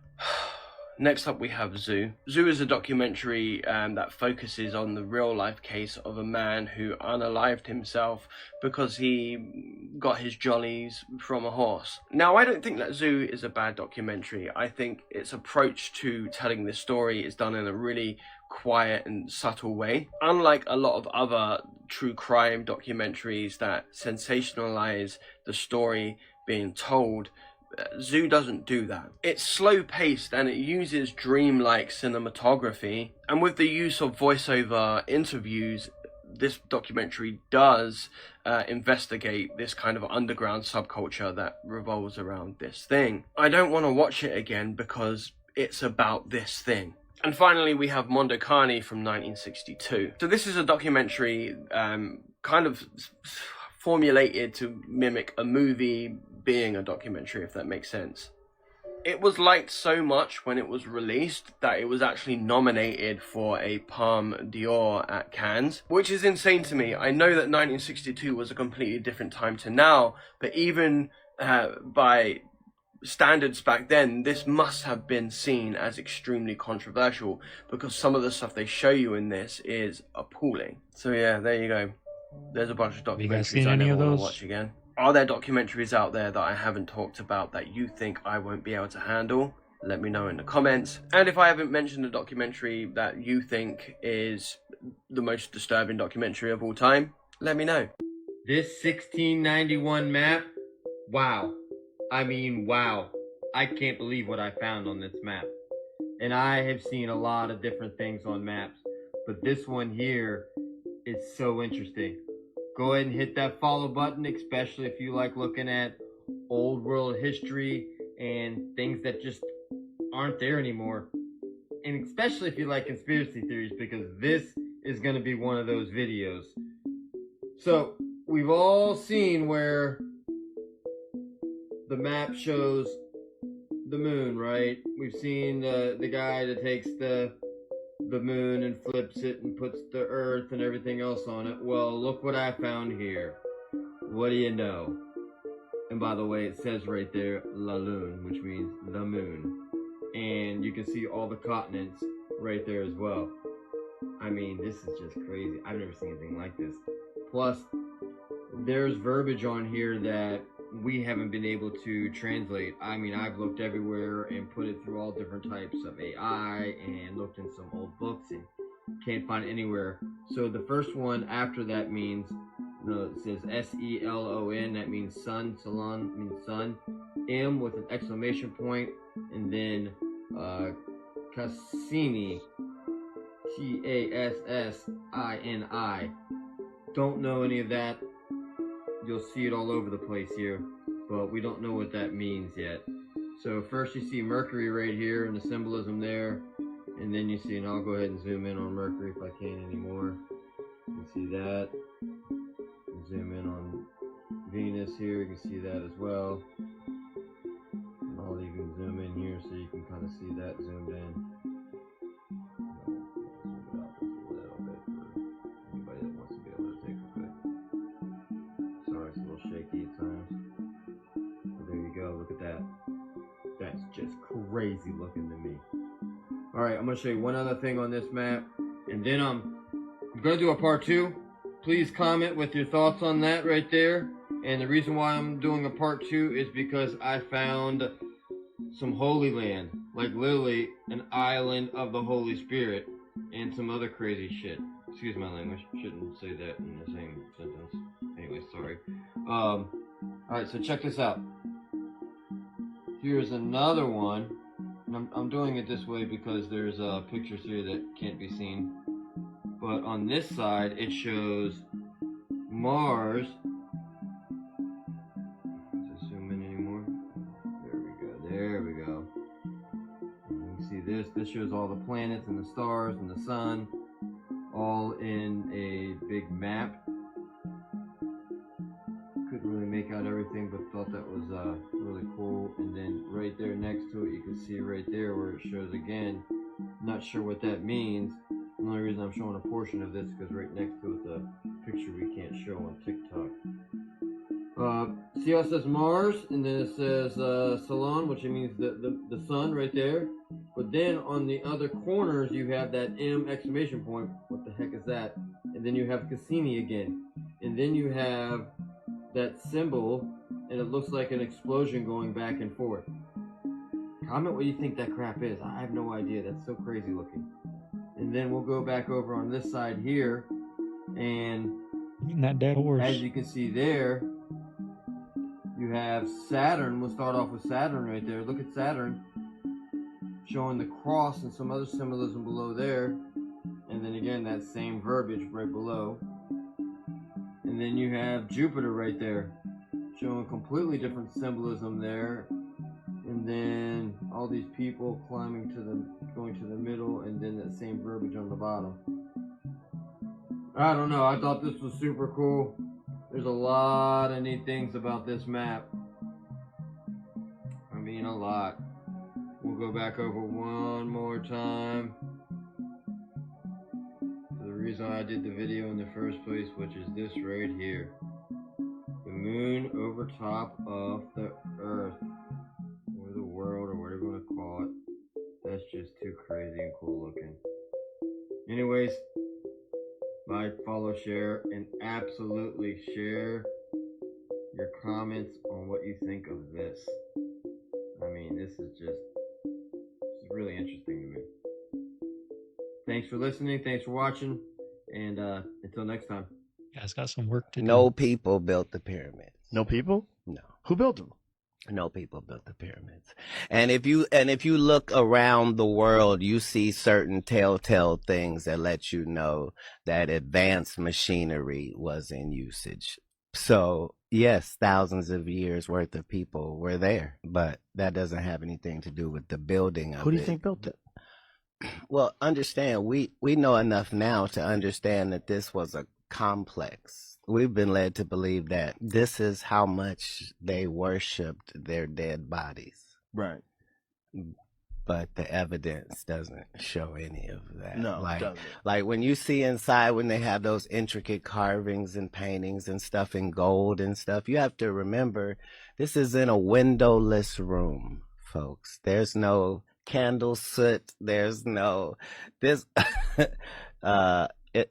Next up we have Zoo. Zoo is a documentary that focuses on the real life case of a man who unalived himself because he got his jollies from a horse. Now, I don't think that Zoo is a bad documentary. I think its approach to telling this story is done in a really quiet and subtle way. Unlike a lot of other true crime documentaries that sensationalize the story being told, Zoo doesn't do that. It's slow paced and it uses dreamlike cinematography, and with the use of voiceover interviews, this documentary does investigate this kind of underground subculture that revolves around this thing. I don't want to watch it again because it's about this thing. And finally we have Mondokani from 1962. So this is a documentary kind of formulated to mimic a movie being a documentary, if that makes sense. It was liked so much when it was released that it was actually nominated for a Palme d'Or at Cannes, which is insane to me. I know that 1962 was a completely different time to now, but even by standards back then, this must have been seen as extremely controversial because some of the stuff they show you in this is appalling. So yeah, there you go. There's a bunch of documentaries I never want to watch again. Are there documentaries out there that I haven't talked about that you think I won't be able to handle? Let me know in the comments. And if I haven't mentioned a documentary that you think is the most disturbing documentary of all time, let me know. This 1691 map, wow. I mean, wow. I can't believe what I found on this map. And I have seen a lot of different things on maps, but this one here is so interesting. Go ahead and hit that follow button, especially if you like looking at old world history and things that just aren't there anymore. And especially if you like conspiracy theories, because this is going to be one of those videos. So, we've all seen where the map shows the moon, right? We've seen the guy that takes the moon and flips it and puts the earth and everything else on it. Well, look what I found here. What do you know? And by the way, it says right there, La Lune, which means the moon. And you can see all the continents right there as well. I mean, this is just crazy. I've never seen anything like this. Plus, there's verbiage on here that we haven't been able to translate. I mean, I've looked everywhere and put it through all different types of AI and looked in some old books and can't find it anywhere. So the first one after that means, it says S-E-L-O-N, that means sun, Salon means sun, M with an exclamation point, and then Cassini, Cassini. Don't know any of that. You'll see it all over the place here, but we don't know what that means yet. So first you see Mercury right here and the symbolism there, and then you see, and I'll go ahead and zoom in on Mercury if I can anymore. You can see that. Zoom in on Venus here, you can see that as well. And I'll even zoom in here so you can kind of see that zoomed in. Crazy looking to me. Alright, I'm going to show you one other thing on this map, and then I'm going to do a part 2. Please comment with your thoughts on that right there. And the reason why I'm doing a part 2 is because I found some Holy Land, like literally an island of the Holy Spirit, and some other crazy shit. Excuse my language, shouldn't say that in the same sentence. Anyway, sorry. Alright, so check this out. Here's another one. And I'm doing it this way because there's pictures here that can't be seen. But on this side, it shows Mars. Does it zoom in anymore? There we go. There we go. You can see this. This this shows all the planets and the stars and the sun, all in a big map. Couldn't really make out everything, but thought that was really cool. And then right there next to it, you can see right there where it shows again. Not sure what that means. The only reason I'm showing a portion of this because right next to it's a picture we can't show on TikTok. See how it says Mars, and then it says Salon, which means the sun right there. But then on the other corners, you have that M exclamation point. What the heck is that? And then you have Cassini again. And then you have that symbol, and it looks like an explosion going back and forth. Comment what you think that crap is. I have no idea. That's so crazy looking. And then we'll go back over on this side here, and that dead horse. As you can see there, you have Saturn. We'll start off with Saturn right there. Look at Saturn, showing the cross and some other symbolism below there. And then again, that same verbiage right below. And then you have Jupiter right there, showing completely different symbolism there. And then all these people climbing to going to the middle, and then that same verbiage on the bottom. I don't know, I thought this was super cool. There's a lot of neat things about this map. I mean, a lot. We'll go back over one more time. The reason I did the video in the first place, which is this right here. The moon over top of the earth. Or the world, or whatever you want to call it. That's just too crazy and cool looking. Anyways, like, follow, share, and absolutely share your comments on what you think of this. I mean, this is just really interesting to me. Thanks for listening. Thanks for watching. And until next time. You guys got some work to do. No people built the pyramids. No people? No. Who built them? No people built the pyramids. And if you look around the world, you see certain telltale things that let you know that advanced machinery was in usage. So yes, thousands of years worth of people were there, but that doesn't have anything to do with the building of it. Who do you think built it? Well, understand, we know enough now to understand that this was a complex. We've been led to believe that this is how much they worshipped their dead bodies. Right. But the evidence doesn't show any of that. No, it doesn't. Like when you see inside, when they have those intricate carvings and paintings and stuff in gold and stuff, you have to remember this is in a windowless room, folks. There's no candle soot. There's no this.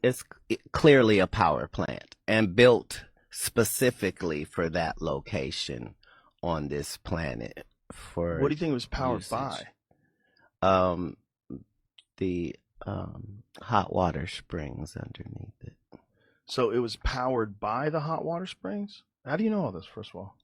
It's clearly a power plant and built specifically for that location on this planet. For what do you think it was powered usage. by? The hot water springs underneath it. So it was powered by the hot water springs? How do you know all this, first of all?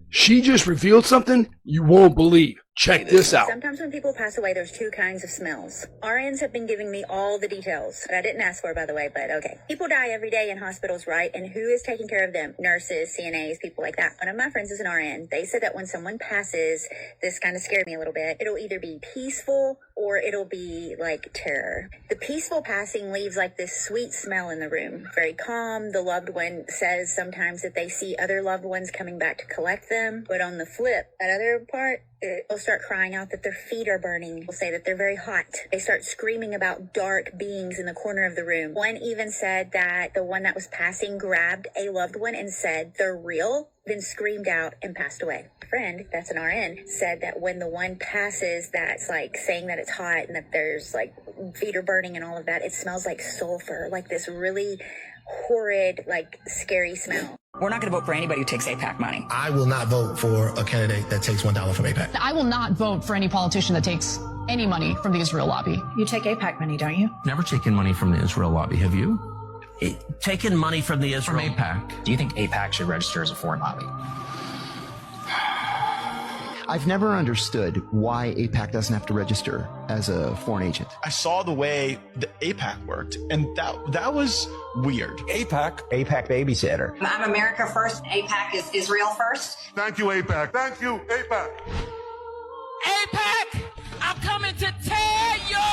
She just revealed something you won't believe. Check this out. Sometimes when people pass away, there's two kinds of smells. RNs have been giving me all the details that I didn't ask for, by the way, but okay. People die every day in hospitals, right? And who is taking care of them? Nurses, CNAs, people like that. One of my friends is an RN. They said that when someone passes, this kind of scared me a little bit. It'll either be peaceful or it'll be like terror. The peaceful passing leaves like this sweet smell in the room. Very calm. The loved one says sometimes that they see other loved ones coming back to collect them. But on the flip, that other part, they'll start crying out that their feet are burning. They'll say that they're very hot. They start screaming about dark beings in the corner of the room. One even said that the one that was passing grabbed a loved one and said, "They're real," then screamed out and passed away. A friend, that's an RN, said that when the one passes that's like saying that it's hot and that there's like feet are burning and all of that, it smells like sulfur, like this really horrid, like scary smell. We're not going to vote for anybody who takes AIPAC money. I will not vote for a candidate that takes $1 from AIPAC. I will not vote for any politician that takes any money from the Israel lobby. You take AIPAC money, don't you? Never taken money from the Israel lobby, have you? Taken money from the Israel... From AIPAC. Do you think AIPAC should register as a foreign lobby? I've never understood why AIPAC doesn't have to register as a foreign agent. I saw the way the AIPAC worked, and that was weird. AIPAC babysitter. I'm America first. AIPAC is Israel first. Thank you, AIPAC. Thank you, AIPAC. AIPAC, I'm coming to tear your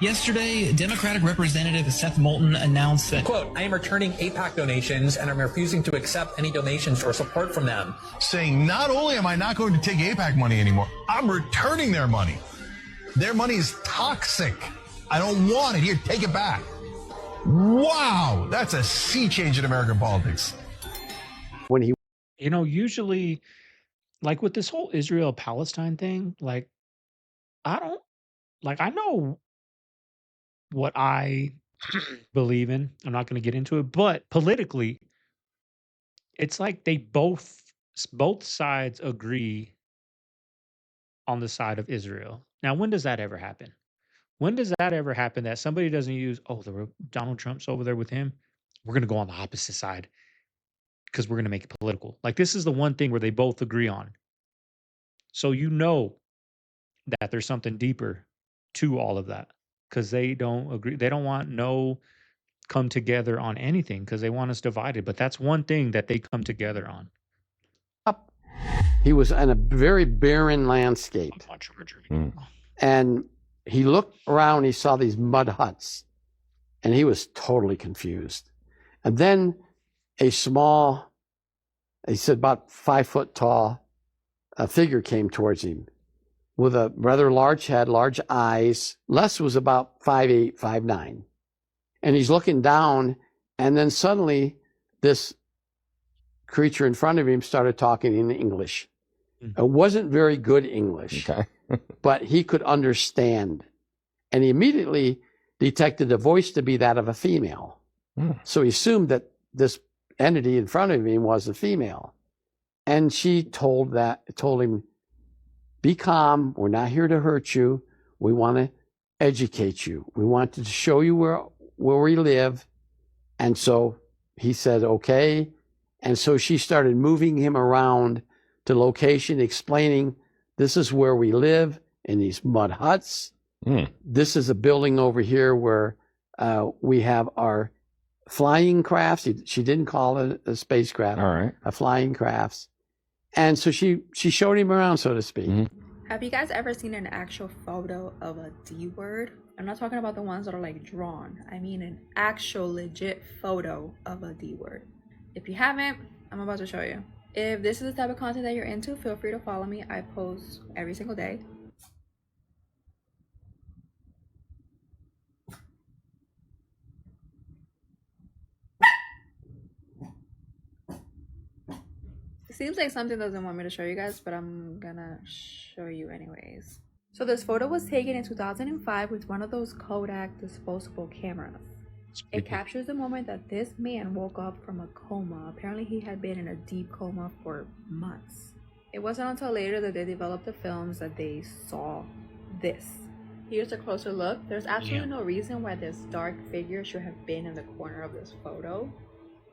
Yesterday, Democratic Representative Seth Moulton announced that, quote, I am returning AIPAC donations and I'm refusing to accept any donations or support from them. Saying not only am I not going to take AIPAC money anymore, I'm returning their money. Their money is toxic. I don't want it. Here, take it back. Wow, that's a sea change in American politics. When he, usually, like with this whole Israel-Palestine thing, like, I know what I believe in. I'm not going to get into it, but politically, it's like they both sides agree on the side of Israel. Now, when does that ever happen? When does that ever happen that somebody doesn't use, Donald Trump's over there with him? We're going to go on the opposite side because we're going to make it political. Like, this is the one thing where they both agree on. So that there's something deeper to all of that because they don't agree. They don't want no come together on anything because they want us divided. But that's one thing that they come together on. He was in a very barren landscape. And he looked around, he saw these mud huts, and he was totally confused. And then a small, he said about 5 foot tall, a figure came towards him with a rather large head, large eyes. Les was about 5'8", 5'9". And he's looking down, and then suddenly this creature in front of him started talking in English. It wasn't very good English, but he could understand. And he immediately detected the voice to be that of a female. So he assumed that this entity in front of him was a female. And she told him, be calm. We're not here to hurt you. We want to educate you. We want to show you where we live. And so he said, okay. And so she started moving him around to location, explaining this is where we live in these mud huts. This is a building over here where we have our flying crafts. She didn't call it a spacecraft, all right, a flying crafts. And so she showed him around, so to speak. Have you guys ever seen an actual photo of a D word? I'm not talking about the ones that are like drawn. I mean an actual legit photo of a D word. If you haven't, I'm about to show you. If this is the type of content that you're into, feel free to follow me. I post every single day. It seems like something doesn't want me to show you guys, but I'm gonna show you anyways. So this photo was taken in 2005 with one of those Kodak disposable cameras. It captures the moment that this man woke up from a coma. Apparently he had been in a deep coma for months. It wasn't until later that they developed the films that they saw this. Here's a closer look. There's absolutely no reason why this dark figure should have been in the corner of this photo.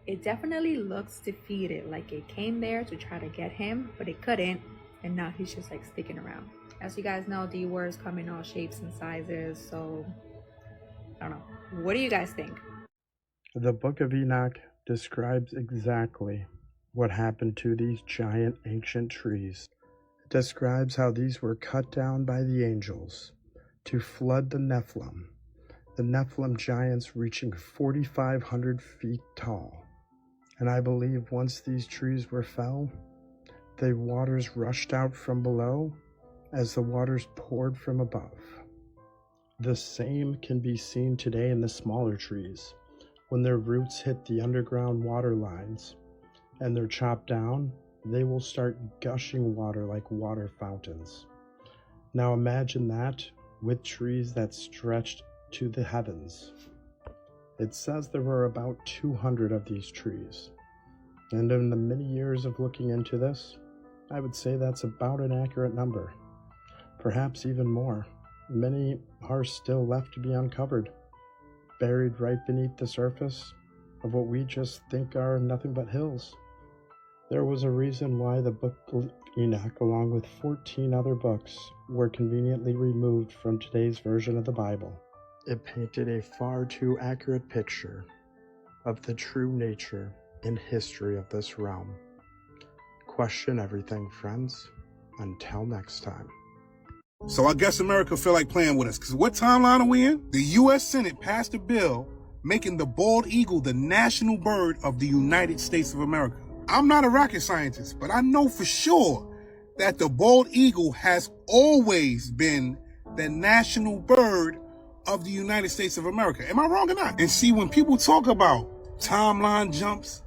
It definitely looks defeated, like it came there to try to get him, but it couldn't, and now he's just like sticking around. As you guys know, D words come in all shapes and sizes, so I don't know. What do you guys think? The Book of Enoch describes exactly what happened to these giant ancient trees. It describes how these were cut down by the angels to flood the Nephilim giants reaching 4,500 feet tall. And I believe once these trees were fell, the waters rushed out from below as the waters poured from above. The same can be seen today in the smaller trees. When their roots hit the underground water lines and they're chopped down, they will start gushing water like water fountains. Now imagine that with trees that stretched to the heavens. It says there were about 200 of these trees. And in the many years of looking into this, I would say that's about an accurate number. Perhaps even more. Many are still left to be uncovered, buried right beneath the surface of what we just think are nothing but hills. There was a reason why the Book of Enoch, along with 14 other books, were conveniently removed from today's version of the Bible. It painted a far too accurate picture of the true nature and history of this realm. Question everything, friends. Until next time. So I guess America feel like playing with us. Because what timeline are we in? The U.S. Senate passed a bill making the bald eagle the national bird of the United States of America. I'm not a rocket scientist, but I know for sure that the bald eagle has always been the national bird of the United States of America. Am I wrong or not? And see, when people talk about timeline jumps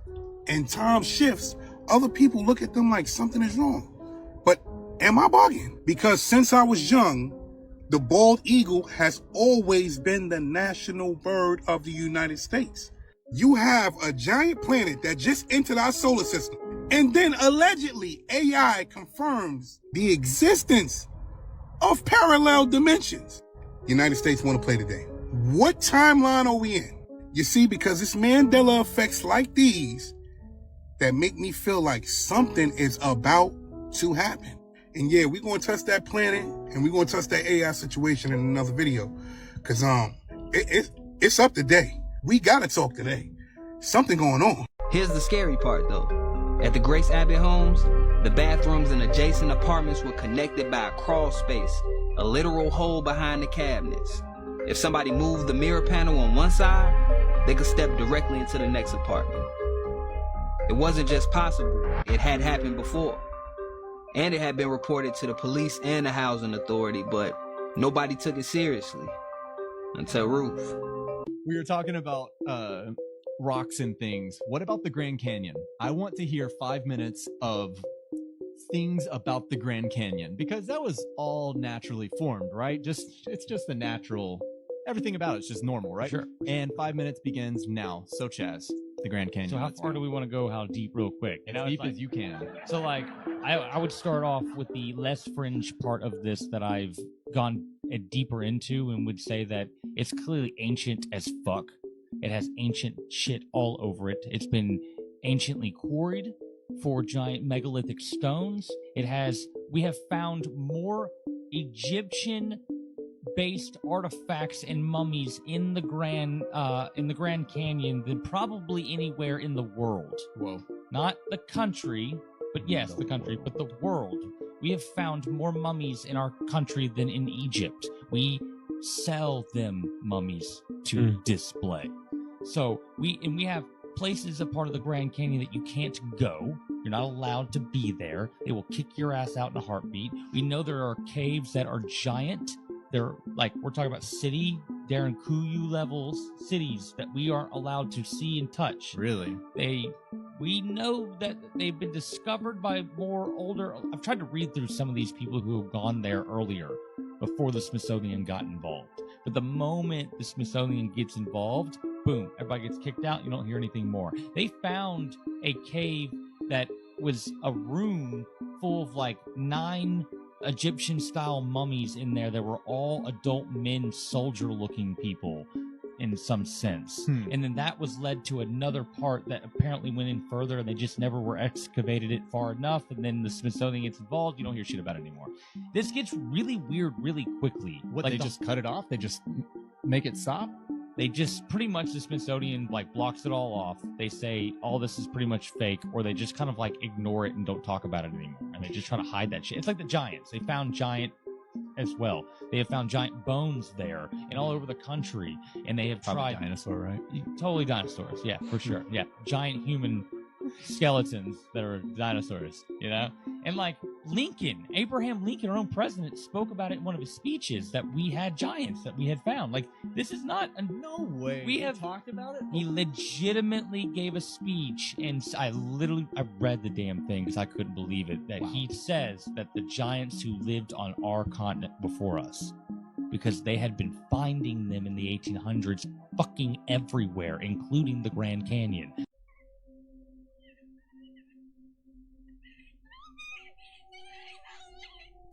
and time shifts, other people look at them like something is wrong. But am I bugging? Because since I was young, the bald eagle has always been the national bird of the United States. You have a giant planet that just entered our solar system. And then allegedly AI confirms the existence of parallel dimensions. United States want to play today. What timeline are we in? You see, because it's Mandela effects like these that make me feel like something is about to happen. And yeah, we're going to touch that planet and we're going to touch that AI situation in another video. Because it's up today. We got to talk today. Something going on. Here's the scary part though. At the Grace Abbott homes, the bathrooms and adjacent apartments were connected by a crawl space, a literal hole behind the cabinets. If somebody moved the mirror panel on one side, they could step directly into the next apartment. It wasn't just possible, it had happened before. And it had been reported to the police and the housing authority, but nobody took it seriously. Until Ruth. We were talking about rocks and things. What about the Grand Canyon? I want to hear 5 minutes of things about the Grand Canyon, because that was all naturally formed, right? It's just the natural, everything about it's just normal, right? Sure. And 5 minutes begins now. So Chaz, the Grand Canyon. So how far do we want to go? How deep, real quick? As deep as you can. So like, I would start off with the less fringe part of this that I've gone deeper into, and would say that it's clearly ancient as fuck. It has ancient shit all over it. It's been anciently quarried for giant megalithic stones. We have found more Egyptian-based artifacts and mummies in the Grand Canyon than probably anywhere in the world. Whoa. Not the country, but yes, the country, but the world. We have found more mummies in our country than in Egypt. We sell them mummies to display. So we have places a part of the Grand Canyon that you can't go. You're not allowed to be there. They will kick your ass out in a heartbeat. We know there are caves that are giant. They're like, we're talking about city, Darren Kuyu levels, cities that we aren't allowed to see and touch. Really? We know that they've been discovered by more older. I've tried to read through some of these people who have gone there earlier, before the Smithsonian got involved. But the moment the Smithsonian gets involved, boom, everybody gets kicked out. You don't hear anything more. They found a cave that was a room full of like 9 Egyptian-style mummies in there that were all adult men, soldier-looking people in some sense. And then that was led to another part that apparently went in further, and they just never were excavated it far enough, and then the Smithsonian gets involved. You don't hear shit about it anymore. This gets really weird really quickly. What, like, they just cut it off? They just make it stop? They just pretty much, the Smithsonian like blocks it all off. They say all this is pretty much fake, or they just kind of like ignore it and don't talk about it anymore. And they just try to hide that shit. It's like the giants. They found giant as well. They have found giant bones there and all over the country. And they have Probably tried dinosaur, right? Totally dinosaurs. Yeah, for sure. Yeah. Giant human skeletons that are dinosaurs, you know? And like Lincoln, Abraham Lincoln, our own president, spoke about it in one of his speeches that we had giants that we had found. Like, this is not a no way. We have talked about it. He legitimately gave a speech, and I read the damn thing because I couldn't believe it. That he says that the giants who lived on our continent before us, because they had been finding them in the 1800s fucking everywhere, including the Grand Canyon.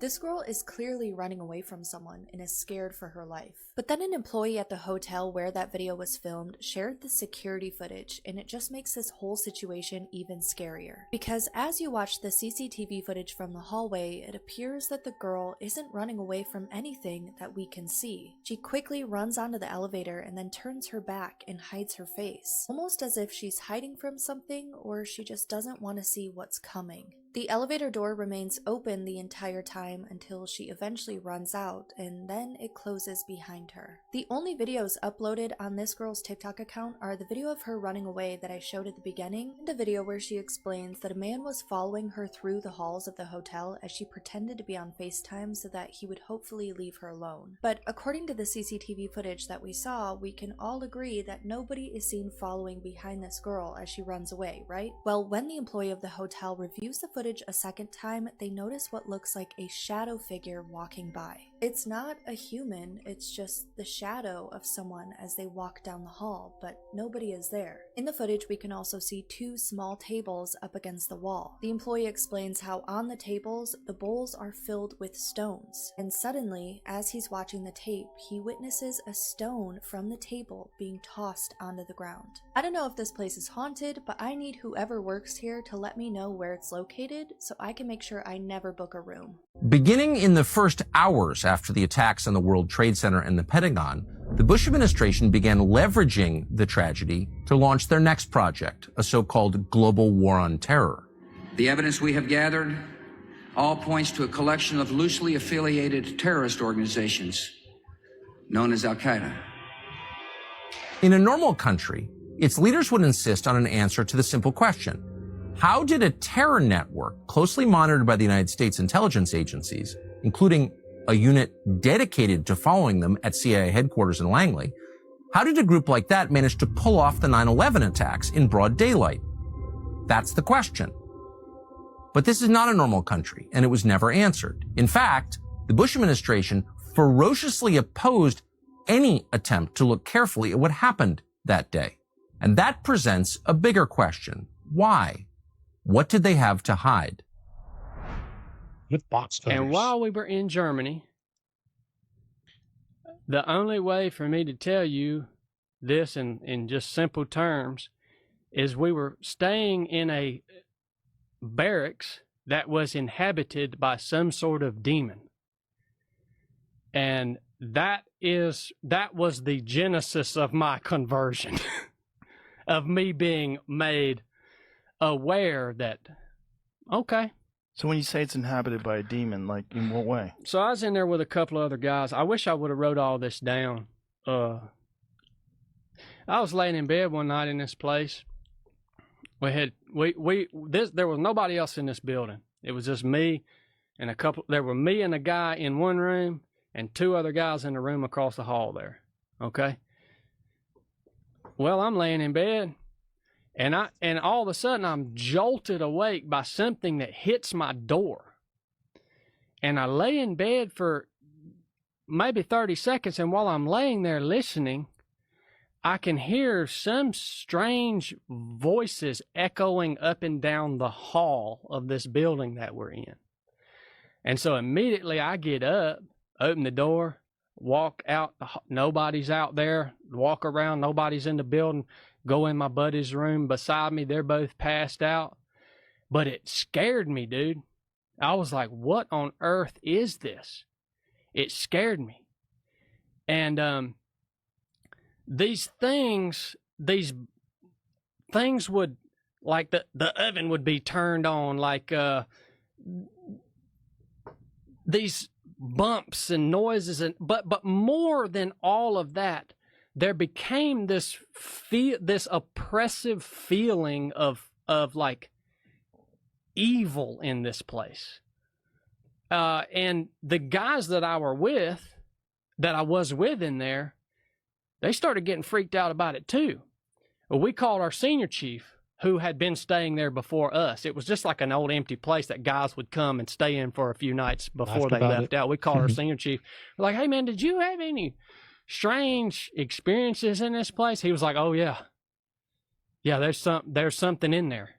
This girl is clearly running away from someone and is scared for her life. But then an employee at the hotel where that video was filmed shared the security footage, and it just makes this whole situation even scarier. Because as you watch the CCTV footage from the hallway, it appears that the girl isn't running away from anything that we can see. She quickly runs onto the elevator and then turns her back and hides her face, almost as if she's hiding from something or she just doesn't want to see what's coming. The elevator door remains open the entire time until she eventually runs out, and then it closes behind her. The only videos uploaded on this girl's TikTok account are the video of her running away that I showed at the beginning, and a video where she explains that a man was following her through the halls of the hotel as she pretended to be on FaceTime so that he would hopefully leave her alone. But according to the CCTV footage that we saw, we can all agree that nobody is seen following behind this girl as she runs away, right? Well, when the employee of the hotel reviews the footage a second time, they notice what looks like a shadow figure walking by. It's not a human, it's just the shadow of someone as they walk down the hall, but nobody is there. In the footage, we can also see two small tables up against the wall. The employee explains how on the tables, the bowls are filled with stones, and suddenly, as he's watching the tape, he witnesses a stone from the table being tossed onto the ground. I don't know if this place is haunted, but I need whoever works here to let me know where it's located so I can make sure I never book a room. Beginning in the first hours after the attacks on the World Trade Center and the Pentagon, the Bush administration began leveraging the tragedy to launch their next project, a so-called global war on terror. The evidence we have gathered all points to a collection of loosely affiliated terrorist organizations known as Al-Qaeda. In a normal country, its leaders would insist on an answer to the simple question: how did a terror network closely monitored by the United States intelligence agencies, including a unit dedicated to following them at CIA headquarters in Langley, how did a group like that manage to pull off the 9/11 attacks in broad daylight? That's the question. But this is not a normal country, and it was never answered. In fact, the Bush administration ferociously opposed any attempt to look carefully at what happened that day. And that presents a bigger question. Why? What did they have to hide? With box cutters. And while we were in Germany, the only way for me to tell you this in just simple terms is we were staying in a barracks that was inhabited by some sort of demon. And that was the genesis of my conversion, of me being made aware that, okay. So when you say it's inhabited by a demon, like in what way? So I was in there with a couple of other guys. I wish I would have wrote all this down. I was laying in bed one night in this place. There was nobody else in this building. It was just me and there were me and a guy in one room and two other guys in the room across the hall there. Okay. Well, I'm laying in bed. And all of a sudden I'm jolted awake by something that hits my door. And I lay in bed for maybe 30 seconds, and while I'm laying there listening, I can hear some strange voices echoing up and down the hall of this building that we're in. And so immediately I get up, open the door, walk out, nobody's out there, walk around, nobody's in the building. Go in my buddy's room beside me. They're both passed out. But it scared me, dude. I was like, what on earth is this? It scared me. And these things would, like the oven would be turned on, like these bumps and noises, but more than all of that, there became this oppressive feeling of like evil in this place. And the guys that I was with in there, they started getting freaked out about it too. Well, we called our senior chief, who had been staying there before us. It was just like an old empty place that guys would come and stay in for a few nights before they left out. We called our senior chief. We're like, hey man, did you have any strange experiences in this place? He was like, oh yeah, there's something in there.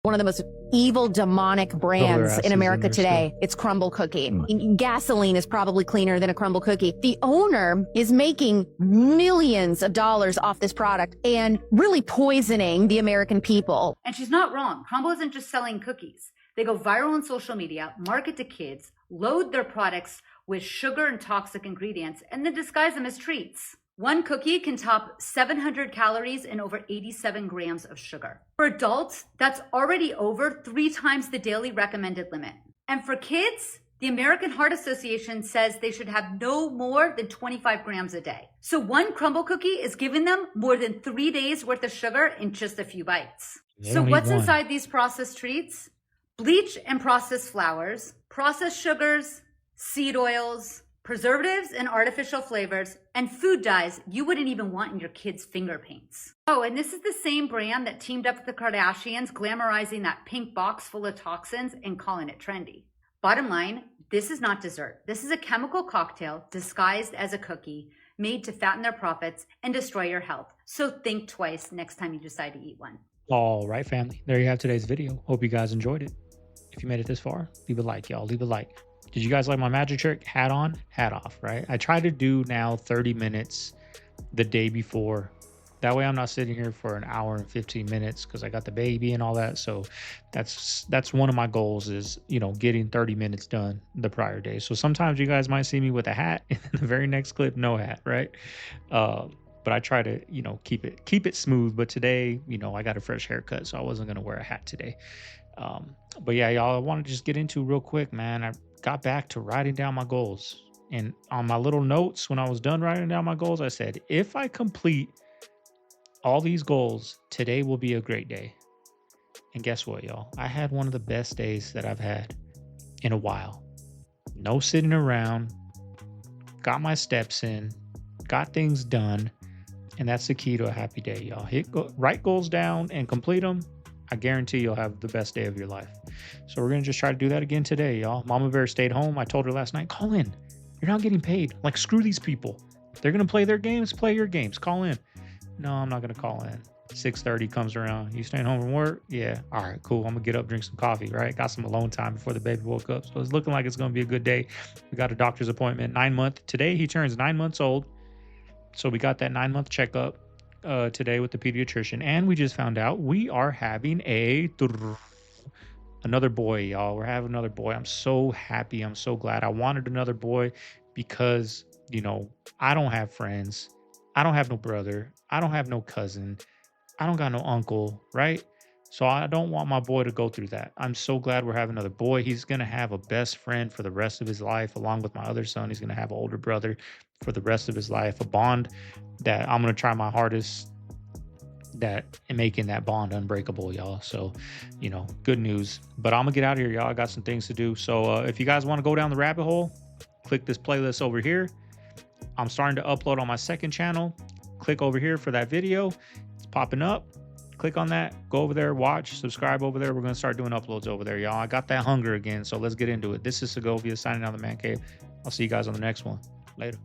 one of the most evil, demonic brands in America today. It's Crumble Cookie. Gasoline is probably cleaner than a Crumble Cookie. The owner is making millions of dollars off this product and really poisoning the American people. And she's not wrong. Crumble isn't just selling cookies. They go viral on social media, market to kids, load their products with sugar and toxic ingredients, and then disguise them as treats. One cookie can top 700 calories and over 87 grams of sugar. For adults, that's already over 3 times the daily recommended limit. And for kids, the American Heart Association says they should have no more than 25 grams a day. So one Crumble cookie is giving them more than 3 days worth of sugar in just a few bites. So what's inside these processed treats? Bleach and processed flours, processed sugars, seed oils, preservatives and artificial flavors, and food dyes you wouldn't even want in your kids' finger paints. Oh, and this is the same brand that teamed up with the Kardashians, glamorizing that pink box full of toxins and calling it trendy. Bottom line, this is not dessert. This is a chemical cocktail disguised as a cookie, made to fatten their profits and destroy your health. So think twice next time you decide to eat one. All right, family. There you have today's video. Hope you guys enjoyed it. If you made it this far, leave a like, y'all. Leave a like. Did you guys like my magic trick? Hat on, hat off, right? I try to do now 30 minutes the day before. That way I'm not sitting here for an hour and 15 minutes because I got the baby and all that. So that's one of my goals is, you know, getting 30 minutes done the prior day. So sometimes you guys might see me with a hat and then the very next clip, no hat, right? But I try to, you know, keep it smooth. But today, you know, I got a fresh haircut, so I wasn't going to wear a hat today. But yeah, y'all, I want to just get into real quick, man. I got back to writing down my goals. And on my little notes, when I was done writing down my goals, I said, if I complete all these goals, today will be a great day. And guess what, y'all? I had one of the best days that I've had in a while. No sitting around, got my steps in, got things done. And that's the key to a happy day, y'all. Write goals down and complete them. I guarantee you'll have the best day of your life. So we're going to just try to do that again today, y'all. Mama Bear stayed home. I told her last night, call in. You're not getting paid. Like, screw these people. They're going to play their games, play your games. Call in. No, I'm not going to call in. 6:30 comes around. You staying home from work? Yeah. All right, cool. I'm going to get up, drink some coffee, right? Got some alone time before the baby woke up. So it's looking like it's going to be a good day. We got a doctor's appointment, 9-month. Today, he turns 9 months old. So we got that 9-month checkup today with the pediatrician. And we just found out we are having another boy, y'all. We're having another boy. I'm so happy. I'm so glad. I wanted another boy because, you know, I don't have friends. I don't have no brother. I don't have no cousin. I don't got no uncle, right? So I don't want my boy to go through that. I'm so glad we're having another boy. He's going to have a best friend for the rest of his life, along with my other son. He's going to have an older brother for the rest of his life, a bond that I'm going to try my hardest in making that bond unbreakable, y'all. So, you know, good news. But I'm going to get out of here, y'all. I got some things to do. So if you guys want to go down the rabbit hole, click this playlist over here. I'm starting to upload on my second channel. Click over here for that video. It's popping up. Click on that. Go over there, watch, subscribe over there. We're going to start doing uploads over there, y'all. I got that hunger again, so let's get into it. This is Segovia signing out of the Man Cave. I'll see you guys on the next one. Later.